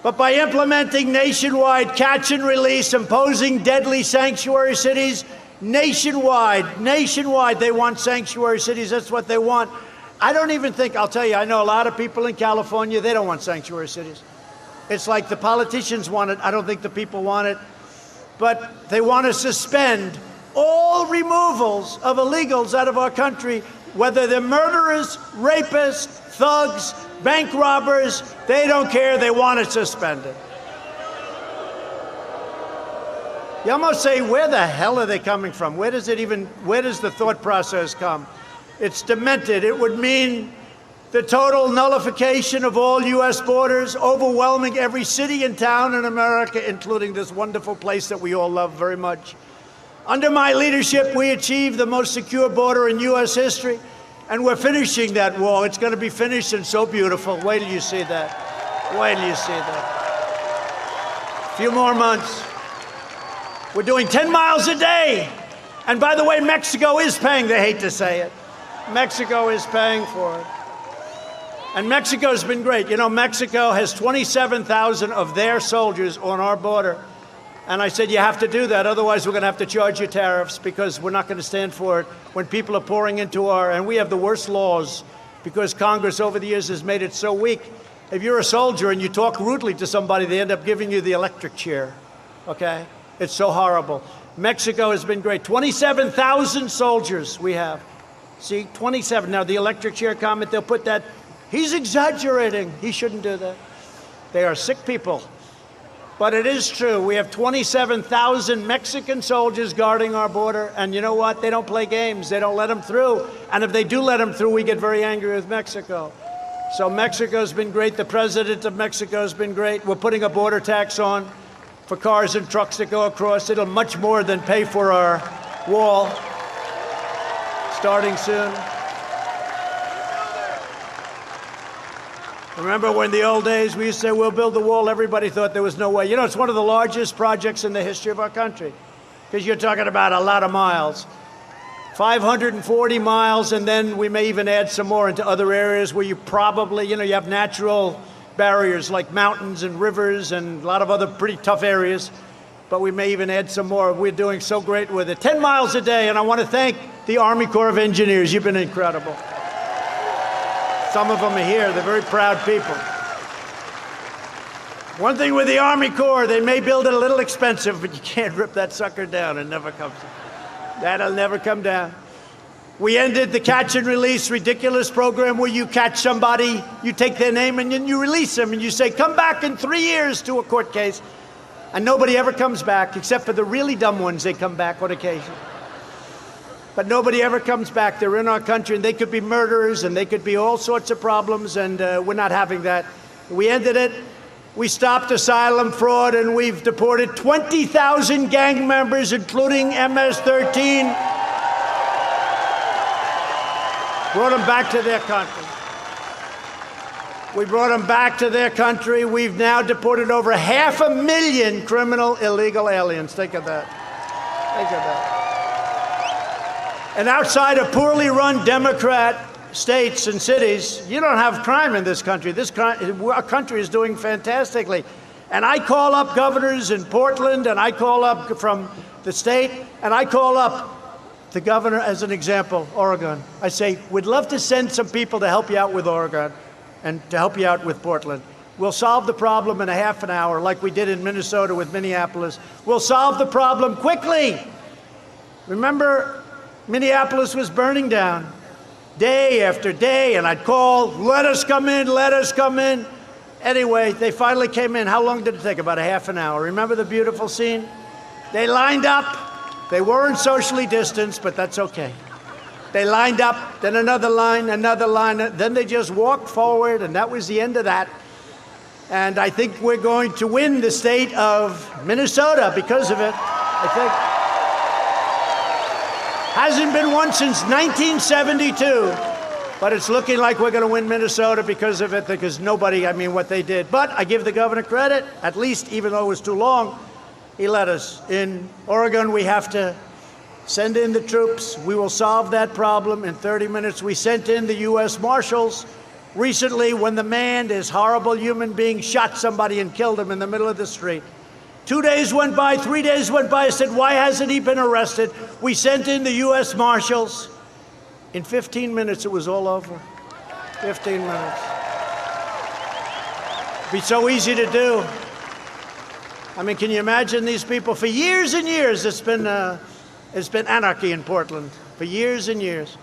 But by implementing nationwide catch and release, imposing deadly sanctuary cities, nationwide, they want sanctuary cities. That's what they want. I don't even think, I'll tell you, I know a lot of people in California, they don't want sanctuary cities. It's like the politicians want it. I don't think the people want it. But they want to suspend all removals of illegals out of our country, whether they're murderers, rapists, thugs, bank robbers, they don't care. They want it suspended. You almost say, where the hell are they coming from? Where does the thought process come? It's demented. It would mean the total nullification of all U.S. borders, overwhelming every city and town in America, including this wonderful place that we all love very much. Under my leadership, we achieved the most secure border in U.S. history, and we're finishing that wall. It's going to be finished and so beautiful. Wait till you see that. Wait till you see that. A few more months. We're doing 10 miles a day. And by the way, Mexico is paying. They hate to say it. Mexico is paying for it. And Mexico's been great. You know, Mexico has 27,000 of their soldiers on our border. And I said, you have to do that. Otherwise, we're going to have to charge you tariffs because we're not going to stand for it when people are pouring into and we have the worst laws because Congress over the years has made it so weak. If you're a soldier and you talk rudely to somebody, they end up giving you the electric chair. Okay? It's so horrible. Mexico has been great. 27,000 soldiers we have. See, 27. Now, the electric chair comment, they'll put that. He's exaggerating. He shouldn't do that. They are sick people. But it is true. We have 27,000 Mexican soldiers guarding our border. And you know what? They don't play games. They don't let them through. And if they do let them through, we get very angry with Mexico. So Mexico's been great. The president of Mexico's been great. We're putting a border tax on for cars and trucks that go across. It'll much more than pay for our wall, starting soon. Remember when the old days we used to say, we'll build the wall, everybody thought there was no way. You know, it's one of the largest projects in the history of our country because you're talking about a lot of miles. 540 miles, and then we may even add some more into other areas where you probably, you have natural barriers like mountains and rivers and a lot of other pretty tough areas, but we may even add some more. We're doing so great with it. 10 miles a day, and I want to thank the Army Corps of Engineers. You've been incredible. Some of them are here. They're very proud people. One thing with the Army Corps, they may build it a little expensive, but you can't rip that sucker down. It never comes down. That'll never come down. We ended the catch and release ridiculous program where you catch somebody, you take their name, and then you release them, and you say, come back in 3 years to a court case. And nobody ever comes back, except for the really dumb ones. They come back on occasion. But nobody ever comes back. They're in our country, and they could be murderers, and they could be all sorts of problems, and we're not having that. We ended it. We stopped asylum fraud, and we've deported 20,000 gang members, including MS-13. Brought them back to their country. We brought them back to their country. We've now deported over 500,000 criminal illegal aliens. Think of that. Think of that. And outside of poorly run Democrat states and cities, you don't have crime in this country. Our country is doing fantastically. And I call up governors in Portland, and I call up from the state, and I call up the governor as an example, Oregon. I say, we'd love to send some people to help you out with Oregon and to help you out with Portland. We'll solve the problem in a half an hour like we did in Minnesota with Minneapolis. We'll solve the problem quickly. Remember, Minneapolis was burning down day after day, and I'd call, let us come in, let us come in. Anyway, they finally came in. How long did it take? About a half an hour. Remember the beautiful scene? They lined up. They weren't socially distanced, but that's okay. They lined up, then another line, then they just walked forward, and that was the end of that. And I think we're going to win the state of Minnesota because of it, I think. Hasn't been won since 1972, but it's looking like we're going to win Minnesota because of it, because nobody, what they did. But I give the governor credit, at least, even though it was too long, he let us. In Oregon, we have to send in the troops. We will solve that problem in 30 minutes. We sent in the U.S. Marshals recently when the man, this horrible human being, shot somebody and killed him in the middle of the street. 2 days went by, 3 days went by. I said, why hasn't he been arrested? We sent in the U.S. Marshals. In 15 minutes, it was all over. 15 minutes. It'd be so easy to do. Can you imagine these people? For years and years, it's been anarchy in Portland. For years and years.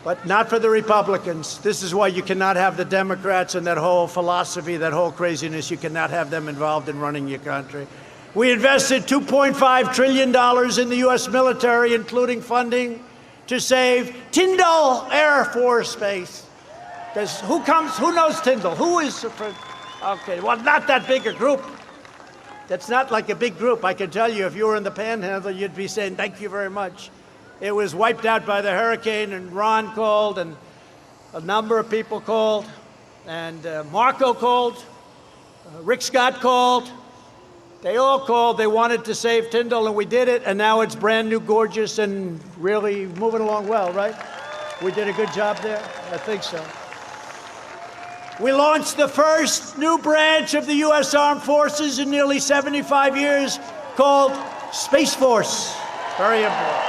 But not for the Republicans. This is why you cannot have the Democrats and that whole philosophy, that whole craziness. You cannot have them involved in running your country. We invested $2.5 trillion in the U.S. military, including funding to save Tyndall Air Force Base. Because who knows Tyndall? Who is, okay, well, not that big a group. That's not like a big group. I can tell you, if you were in the Panhandle, you'd be saying, thank you very much. It was wiped out by the hurricane, and Ron called, and a number of people called, and Marco called, Rick Scott called. They all called. They wanted to save Tyndall, and we did it, and now it's brand new, gorgeous, and really moving along well, right? We did a good job there? I think so. We launched the first new branch of the U.S. Armed Forces in nearly 75 years called Space Force. Very important.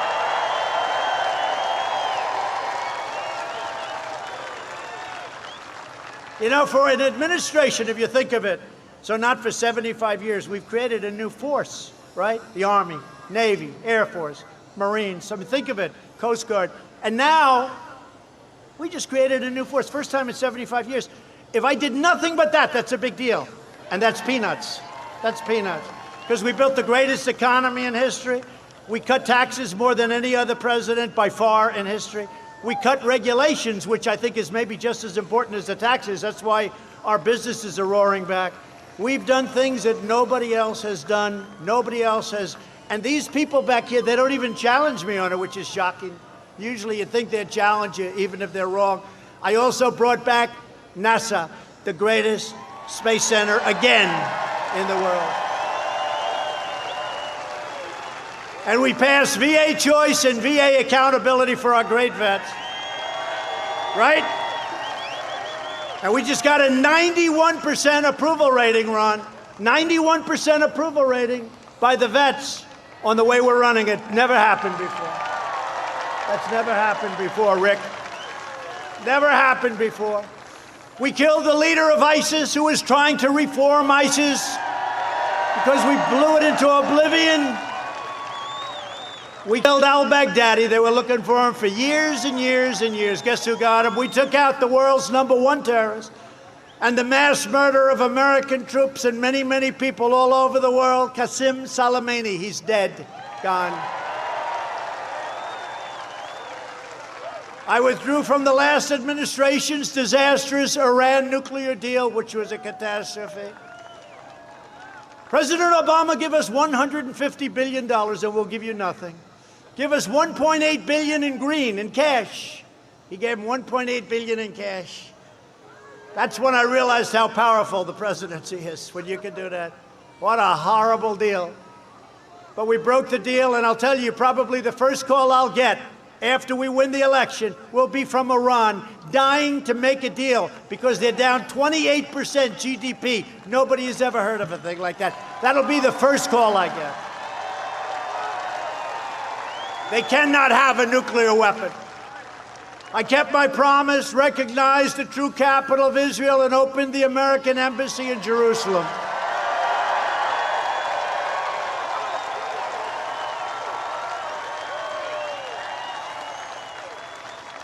For an administration, if you think of it, so not for 75 years, we've created a new force, right? The Army, Navy, Air Force, Marines. Think of it, Coast Guard. And now, we just created a new force. First time in 75 years. If I did nothing but that, that's a big deal. And that's peanuts. That's peanuts. Because we built the greatest economy in history. We cut taxes more than any other president by far in history. We cut regulations, which I think is maybe just as important as the taxes. That's why our businesses are roaring back. We've done things that nobody else has done. Nobody else has. And these people back here, they don't even challenge me on it, which is shocking. Usually you'd think they'd challenge you, even if they're wrong. I also brought back NASA, the greatest space center again in the world. And we passed VA choice and VA accountability for our great vets. Right? And we just got a 91% approval rating, Ron. 91% approval rating by the vets on the way we're running it. Never happened before. That's never happened before, Rick. Never happened before. We killed the leader of ISIS who was trying to reform ISIS because we blew it into oblivion. We killed al-Baghdadi. They were looking for him for years and years and years. Guess who got him? We took out the world's #1 terrorist and the mass murder of American troops and many, many people all over the world, Qasem Soleimani. He's dead, gone. I withdrew from the last administration's disastrous Iran nuclear deal, which was a catastrophe. President Obama, give us $150 billion and we'll give you nothing. Give us $1.8 billion in green, in cash. He gave him $1.8 billion in cash. That's when I realized how powerful the presidency is, when you can do that. What a horrible deal. But we broke the deal, and I'll tell you, probably the first call I'll get after we win the election will be from Iran, dying to make a deal because they're down 28% GDP. Nobody has ever heard of a thing like that. That'll be the first call I get. They cannot have a nuclear weapon. I kept my promise, recognized the true capital of Israel, and opened the American embassy in Jerusalem.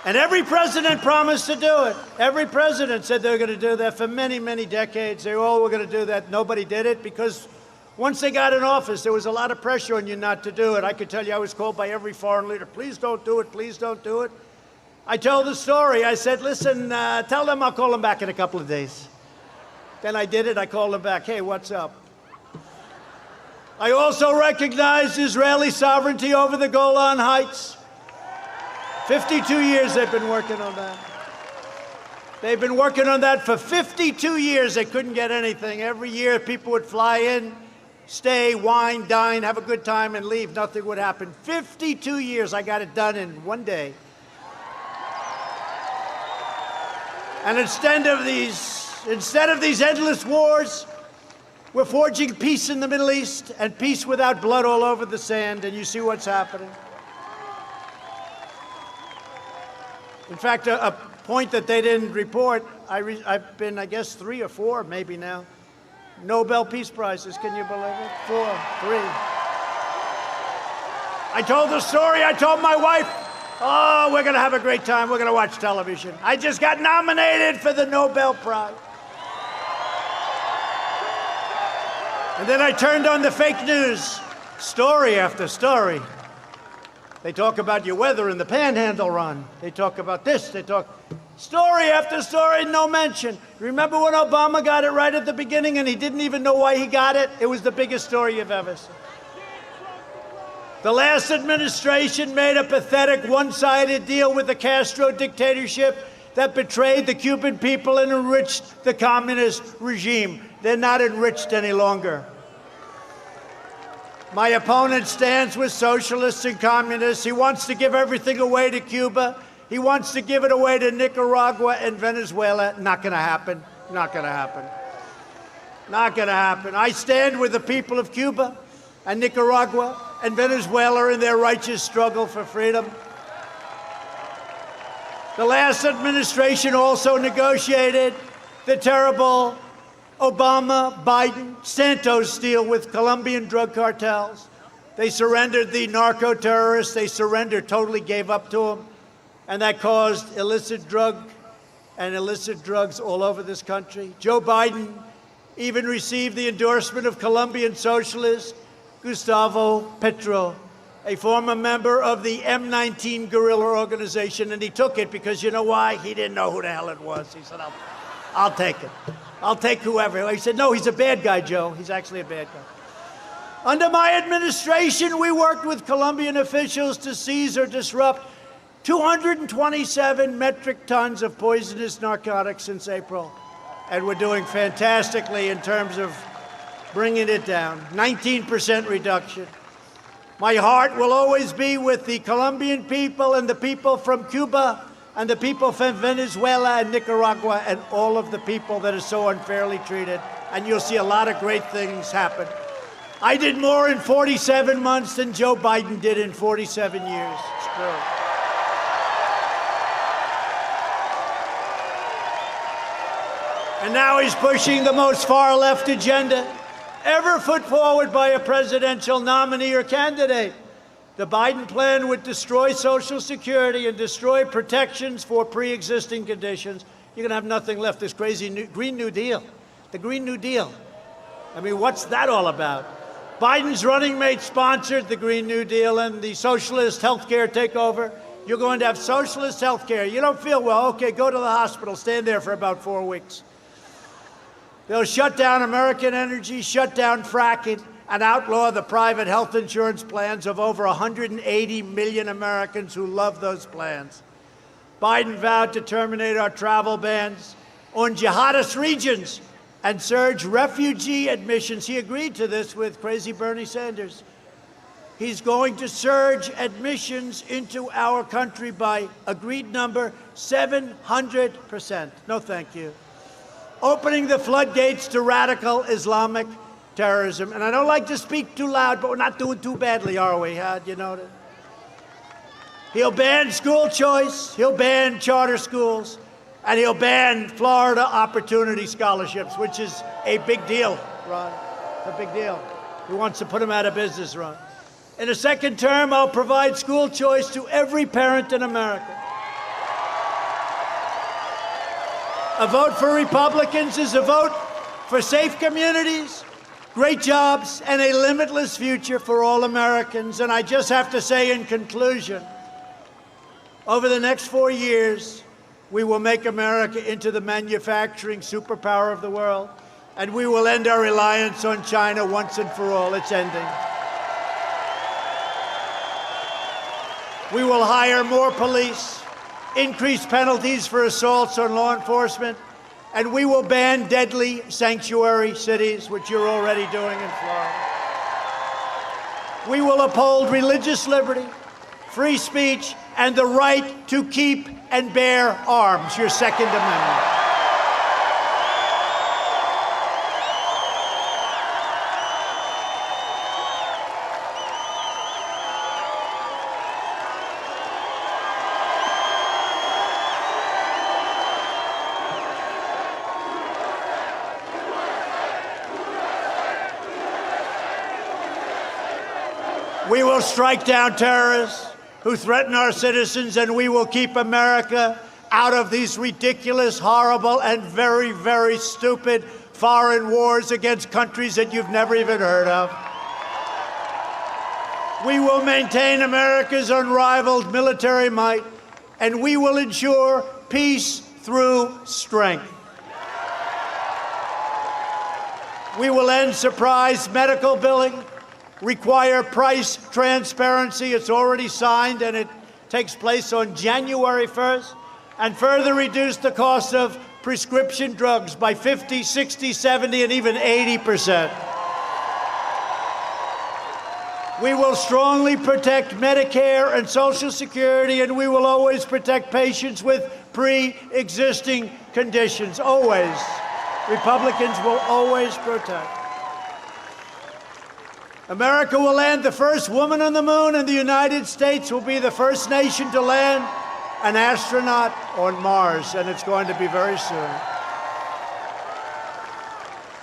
And every president promised to do it. Every president said they were going to do that for many, many decades. They all were going to do that. Nobody did it because once they got in office, there was a lot of pressure on you not to do it. I could tell you I was called by every foreign leader, please don't do it, please don't do it. I told the story. I said, listen, tell them I'll call them back in a couple of days. Then I did it. I called them back. Hey, what's up? I also recognized Israeli sovereignty over the Golan Heights. 52 years they've been working on that. They've been working on that for 52 years. They couldn't get anything. Every year people would fly in, stay, wine, dine, have a good time, and leave. Nothing would happen. 52 years, I got it done in one day. And instead of these endless wars, we're forging peace in the Middle East and peace without blood all over the sand, and you see what's happening. In fact, a point that they didn't report, I've been, I guess, 3 or 4 maybe now, Nobel Peace Prizes. Can you believe it? 4, 3. I told the story. I told my wife, oh, we're going to have a great time. We're going to watch television. I just got nominated for the Nobel Prize. And then I turned on the fake news, story after story. They talk about your weather in the Panhandle, Ron. They talk about this. They talk story after story, no mention. Remember when Obama got it right at the beginning and he didn't even know why he got it? It was the biggest story you've ever seen. The last administration made a pathetic one-sided deal with the Castro dictatorship that betrayed the Cuban people and enriched the communist regime. They're not enriched any longer. My opponent stands with socialists and communists. He wants to give everything away to Cuba. He wants to give it away to Nicaragua and Venezuela. Not going to happen. Not going to happen. Not going to happen. I stand with the people of Cuba and Nicaragua and Venezuela in their righteous struggle for freedom. The last administration also negotiated the terrible Obama-Biden-Santos deal with Colombian drug cartels. They surrendered the narco-terrorists. They surrendered, totally gave up to them. And that caused illicit drugs all over this country. Joe Biden even received the endorsement of Colombian socialist Gustavo Petro, a former member of the M19 guerrilla organization, and he took it because you know why? He didn't know who the hell it was. He said, I'll take it. I'll take whoever. He said, no, he's a bad guy, Joe. He's actually a bad guy. Under my administration, we worked with Colombian officials to seize or disrupt 227 metric tons of poisonous narcotics since April. And we're doing fantastically in terms of bringing it down. 19% reduction. My heart will always be with the Colombian people and the people from Cuba and the people from Venezuela and Nicaragua and all of the people that are so unfairly treated. And you'll see a lot of great things happen. I did more in 47 months than Joe Biden did in 47 years. It's true. And now he's pushing the most far-left agenda ever put forward by a presidential nominee or candidate. The Biden plan would destroy Social Security and destroy protections for pre-existing conditions. You're going to have nothing left. This crazy Green New Deal. The Green New Deal. I mean, what's that all about? Biden's running mate sponsored the Green New Deal and the socialist health care takeover. You're going to have socialist health care. You don't feel well. Okay, go to the hospital. Stand there for about 4 weeks. They'll shut down American energy, shut down fracking, and outlaw the private health insurance plans of over 180 million Americans who love those plans. Biden vowed to terminate our travel bans on jihadist regions and surge refugee admissions. He agreed to this with crazy Bernie Sanders. He's going to surge admissions into our country by agreed number 700%. No, thank you. Opening the floodgates to radical Islamic terrorism. And I don't like to speak too loud, but we're not doing too badly, are we? You know that? He'll ban school choice, he'll ban charter schools, and he'll ban Florida Opportunity Scholarships, which is a big deal, Ron. It's a big deal. He wants to put them out of business, Ron. In a second term, I'll provide school choice to every parent in America. A vote for Republicans is a vote for safe communities, great jobs, and a limitless future for all Americans. And I just have to say in conclusion, over the next 4 years, we will make America into the manufacturing superpower of the world, and we will end our reliance on China once and for all. It's ending. We will hire more police, increase penalties for assaults on law enforcement, and we will ban deadly sanctuary cities, which you're already doing in Florida. We will uphold religious liberty, free speech, and the right to keep and bear arms, your Second Amendment. We will strike down terrorists who threaten our citizens, and we will keep America out of these ridiculous, horrible, and very, very stupid foreign wars against countries that you've never even heard of. We will maintain America's unrivaled military might, and we will ensure peace through strength. We will end surprise medical billing, require price transparency. It's already signed, and it takes place on January 1st, and further reduce the cost of prescription drugs by 50, 60, 70, and even 80%. We will strongly protect Medicare and Social Security, and we will always protect patients with pre-existing conditions. Always. Republicans will always protect. America will land the first woman on the moon, and the United States will be the first nation to land an astronaut on Mars, and it's going to be very soon.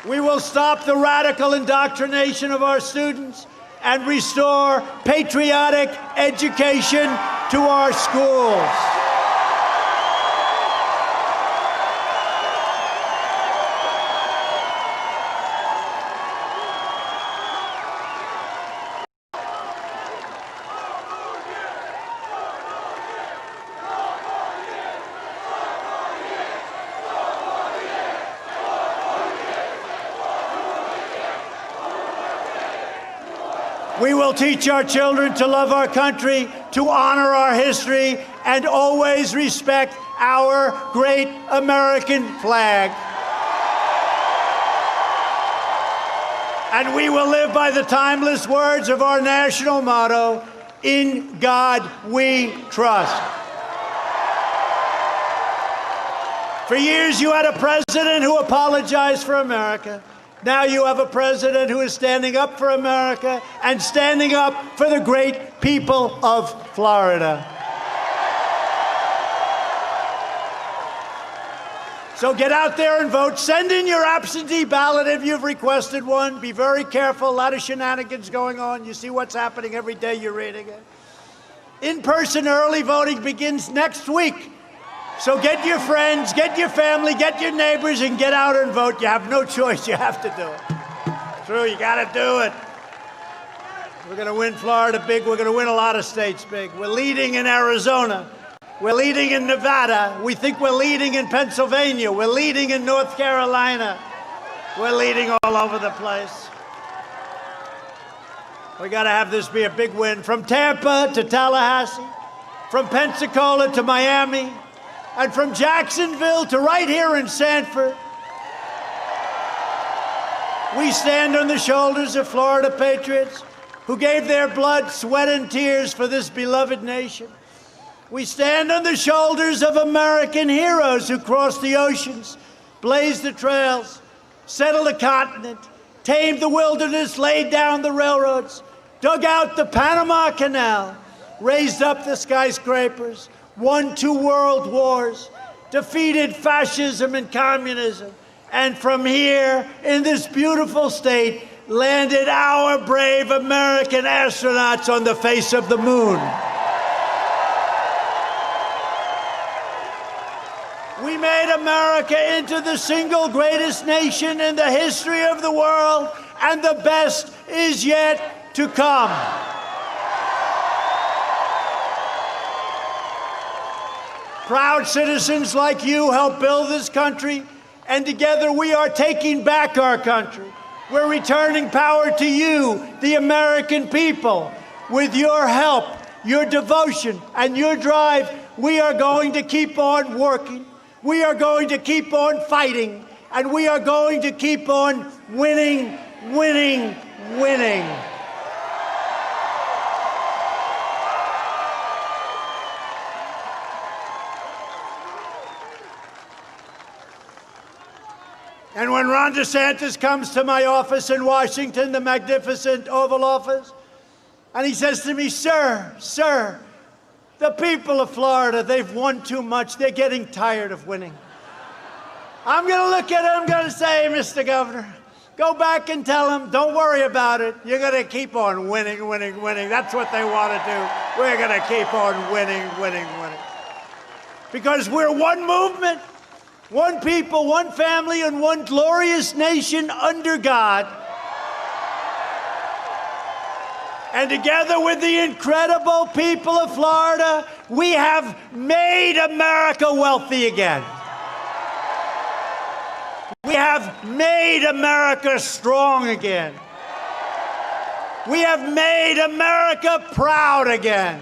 We will stop the radical indoctrination of our students and restore patriotic education to our schools. We will teach our children to love our country, to honor our history, and always respect our great American flag. And we will live by the timeless words of our national motto, "In God we trust." For years, you had a president who apologized for America. Now you have a president who is standing up for America and standing up for the great people of Florida. So get out there and vote. Send in your absentee ballot if you've requested one. Be very careful. A lot of shenanigans going on. You see what's happening every day. You're reading it. In-person early voting begins next week. So get your friends, get your family, get your neighbors, and get out and vote. You have no choice. You have to do it. True, you got to do it. We're going to win Florida big. We're going to win a lot of states big. We're leading in Arizona. We're leading in Nevada. We think we're leading in Pennsylvania. We're leading in North Carolina. We're leading all over the place. We got to have this be a big win. From Tampa to Tallahassee, from Pensacola to Miami, and from Jacksonville to right here in Sanford. We stand on the shoulders of Florida patriots who gave their blood, sweat, and tears for this beloved nation. We stand on the shoulders of American heroes who crossed the oceans, blazed the trails, settled the continent, tamed the wilderness, laid down the railroads, dug out the Panama Canal, raised up the skyscrapers, won 2 world wars, defeated fascism and communism, and from here, in this beautiful state, landed our brave American astronauts on the face of the moon. We made America into the single greatest nation in the history of the world, and the best is yet to come. Proud citizens like you helped build this country, and together we are taking back our country. We're returning power to you, the American people. With your help, your devotion, and your drive, we are going to keep on working. We are going to keep on fighting, and we are going to keep on winning, winning, winning. And when Ron DeSantis comes to my office in Washington, the magnificent Oval Office, and he says to me, sir, the people of Florida, they've won too much. They're getting tired of winning. I'm going to look at him, I'm going to say, Mr. Governor, go back and tell them, don't worry about it. You're going to keep on winning, winning, winning. That's what they want to do. We're going to keep on winning, winning, winning. Because we're one movement, one people, one family, and one glorious nation under God. And together with the incredible people of Florida, we have made America wealthy again. We have made America strong again. We have made America proud again.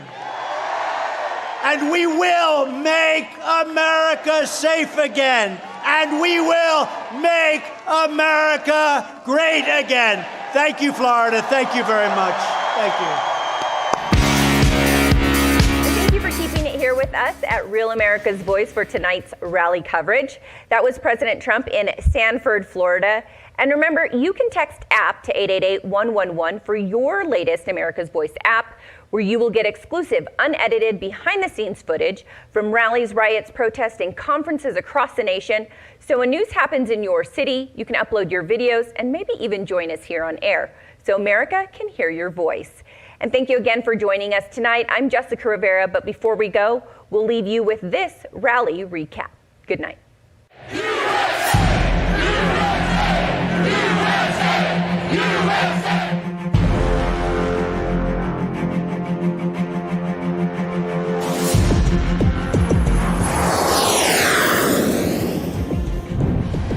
And we will make America safe again. And we will make America great again. Thank you, Florida. Thank you very much. Thank you. Thank you for keeping it here with us at Real America's Voice for tonight's rally coverage. That was President Trump in Sanford, Florida. And remember, you can text APP to 888-111 for your latest America's Voice app, where you will get exclusive, unedited, behind-the-scenes footage from rallies, riots, protests, and conferences across the nation. So when news happens in your city, you can upload your videos and maybe even join us here on air, so America can hear your voice. And thank you again for joining us tonight. I'm Jessica Rivera, but before we go, we'll leave you with this rally recap. Good night. USA! USA! USA!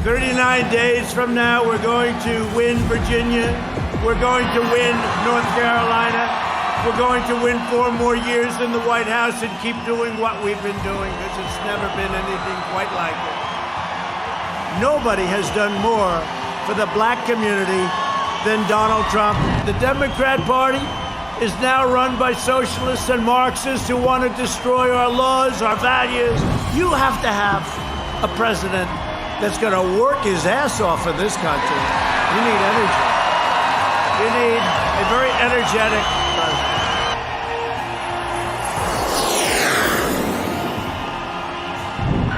39 days from now, we're going to win Virginia. We're going to win North Carolina. We're going to win 4 more years in the White House and keep doing what we've been doing, because it's never been anything quite like it. Nobody has done more for the black community than Donald Trump. The Democrat Party is now run by socialists and Marxists who want to destroy our laws, our values. You have to have a president that's going to work his ass off in this country. You need energy. You need a very energetic president.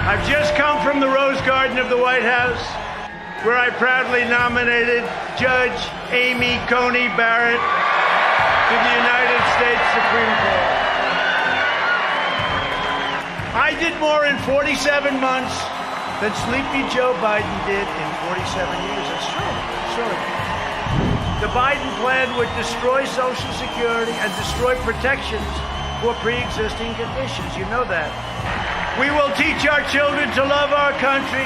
I've just come from the Rose Garden of the White House, where I proudly nominated Judge Amy Coney Barrett to the United States Supreme Court. I did more in 47 months than Sleepy Joe Biden did in 47 years. It's true. It's true. The Biden plan would destroy Social Security and destroy protections for pre-existing conditions. You know that. We will teach our children to love our country,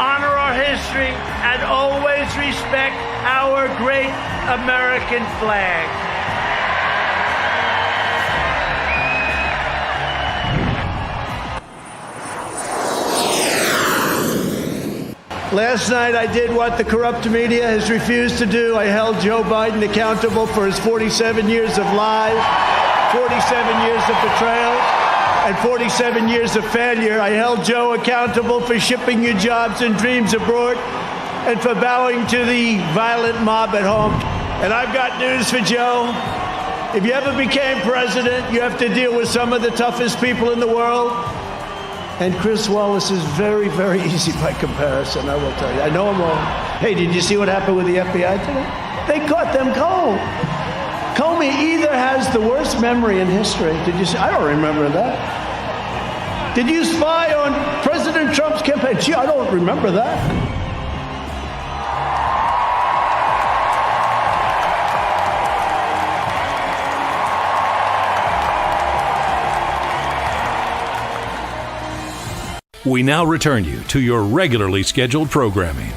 honor our history, and always respect our great American flag. Last night I did what the corrupt media has refused to do. I held Joe Biden accountable for his 47 years of lies, 47 years of betrayal, and 47 years of failure. I held Joe accountable for shipping your jobs and dreams abroad and for bowing to the violent mob at home. And I've got news for Joe. If you ever became president, you have to deal with some of the toughest people in the world. And Chris Wallace is very, very easy by comparison, I will tell you. I know him wrong. Hey, did you see what happened with the FBI today? They caught them cold. Comey either has the worst memory in history. Did you see? I don't remember that. Did you spy on President Trump's campaign? Gee, I don't remember that. We now return you to your regularly scheduled programming.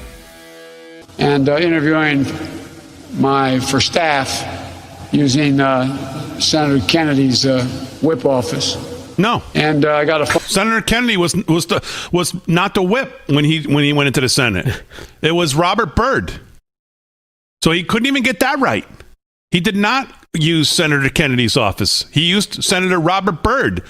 And interviewing for staff using Senator Kennedy's whip office. No, and I got a Senator Kennedy was not the whip when he went into the Senate. It was Robert Byrd. So he couldn't even get that right. He did not use Senator Kennedy's office. He used Senator Robert Byrd,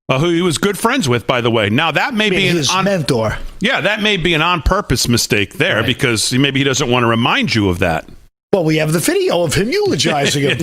who he was good friends with, by the way. Now that may be his mentor. Yeah, that may be an on-purpose mistake there, right, because maybe he doesn't want to remind you of that. Well, we have the video of him eulogizing him.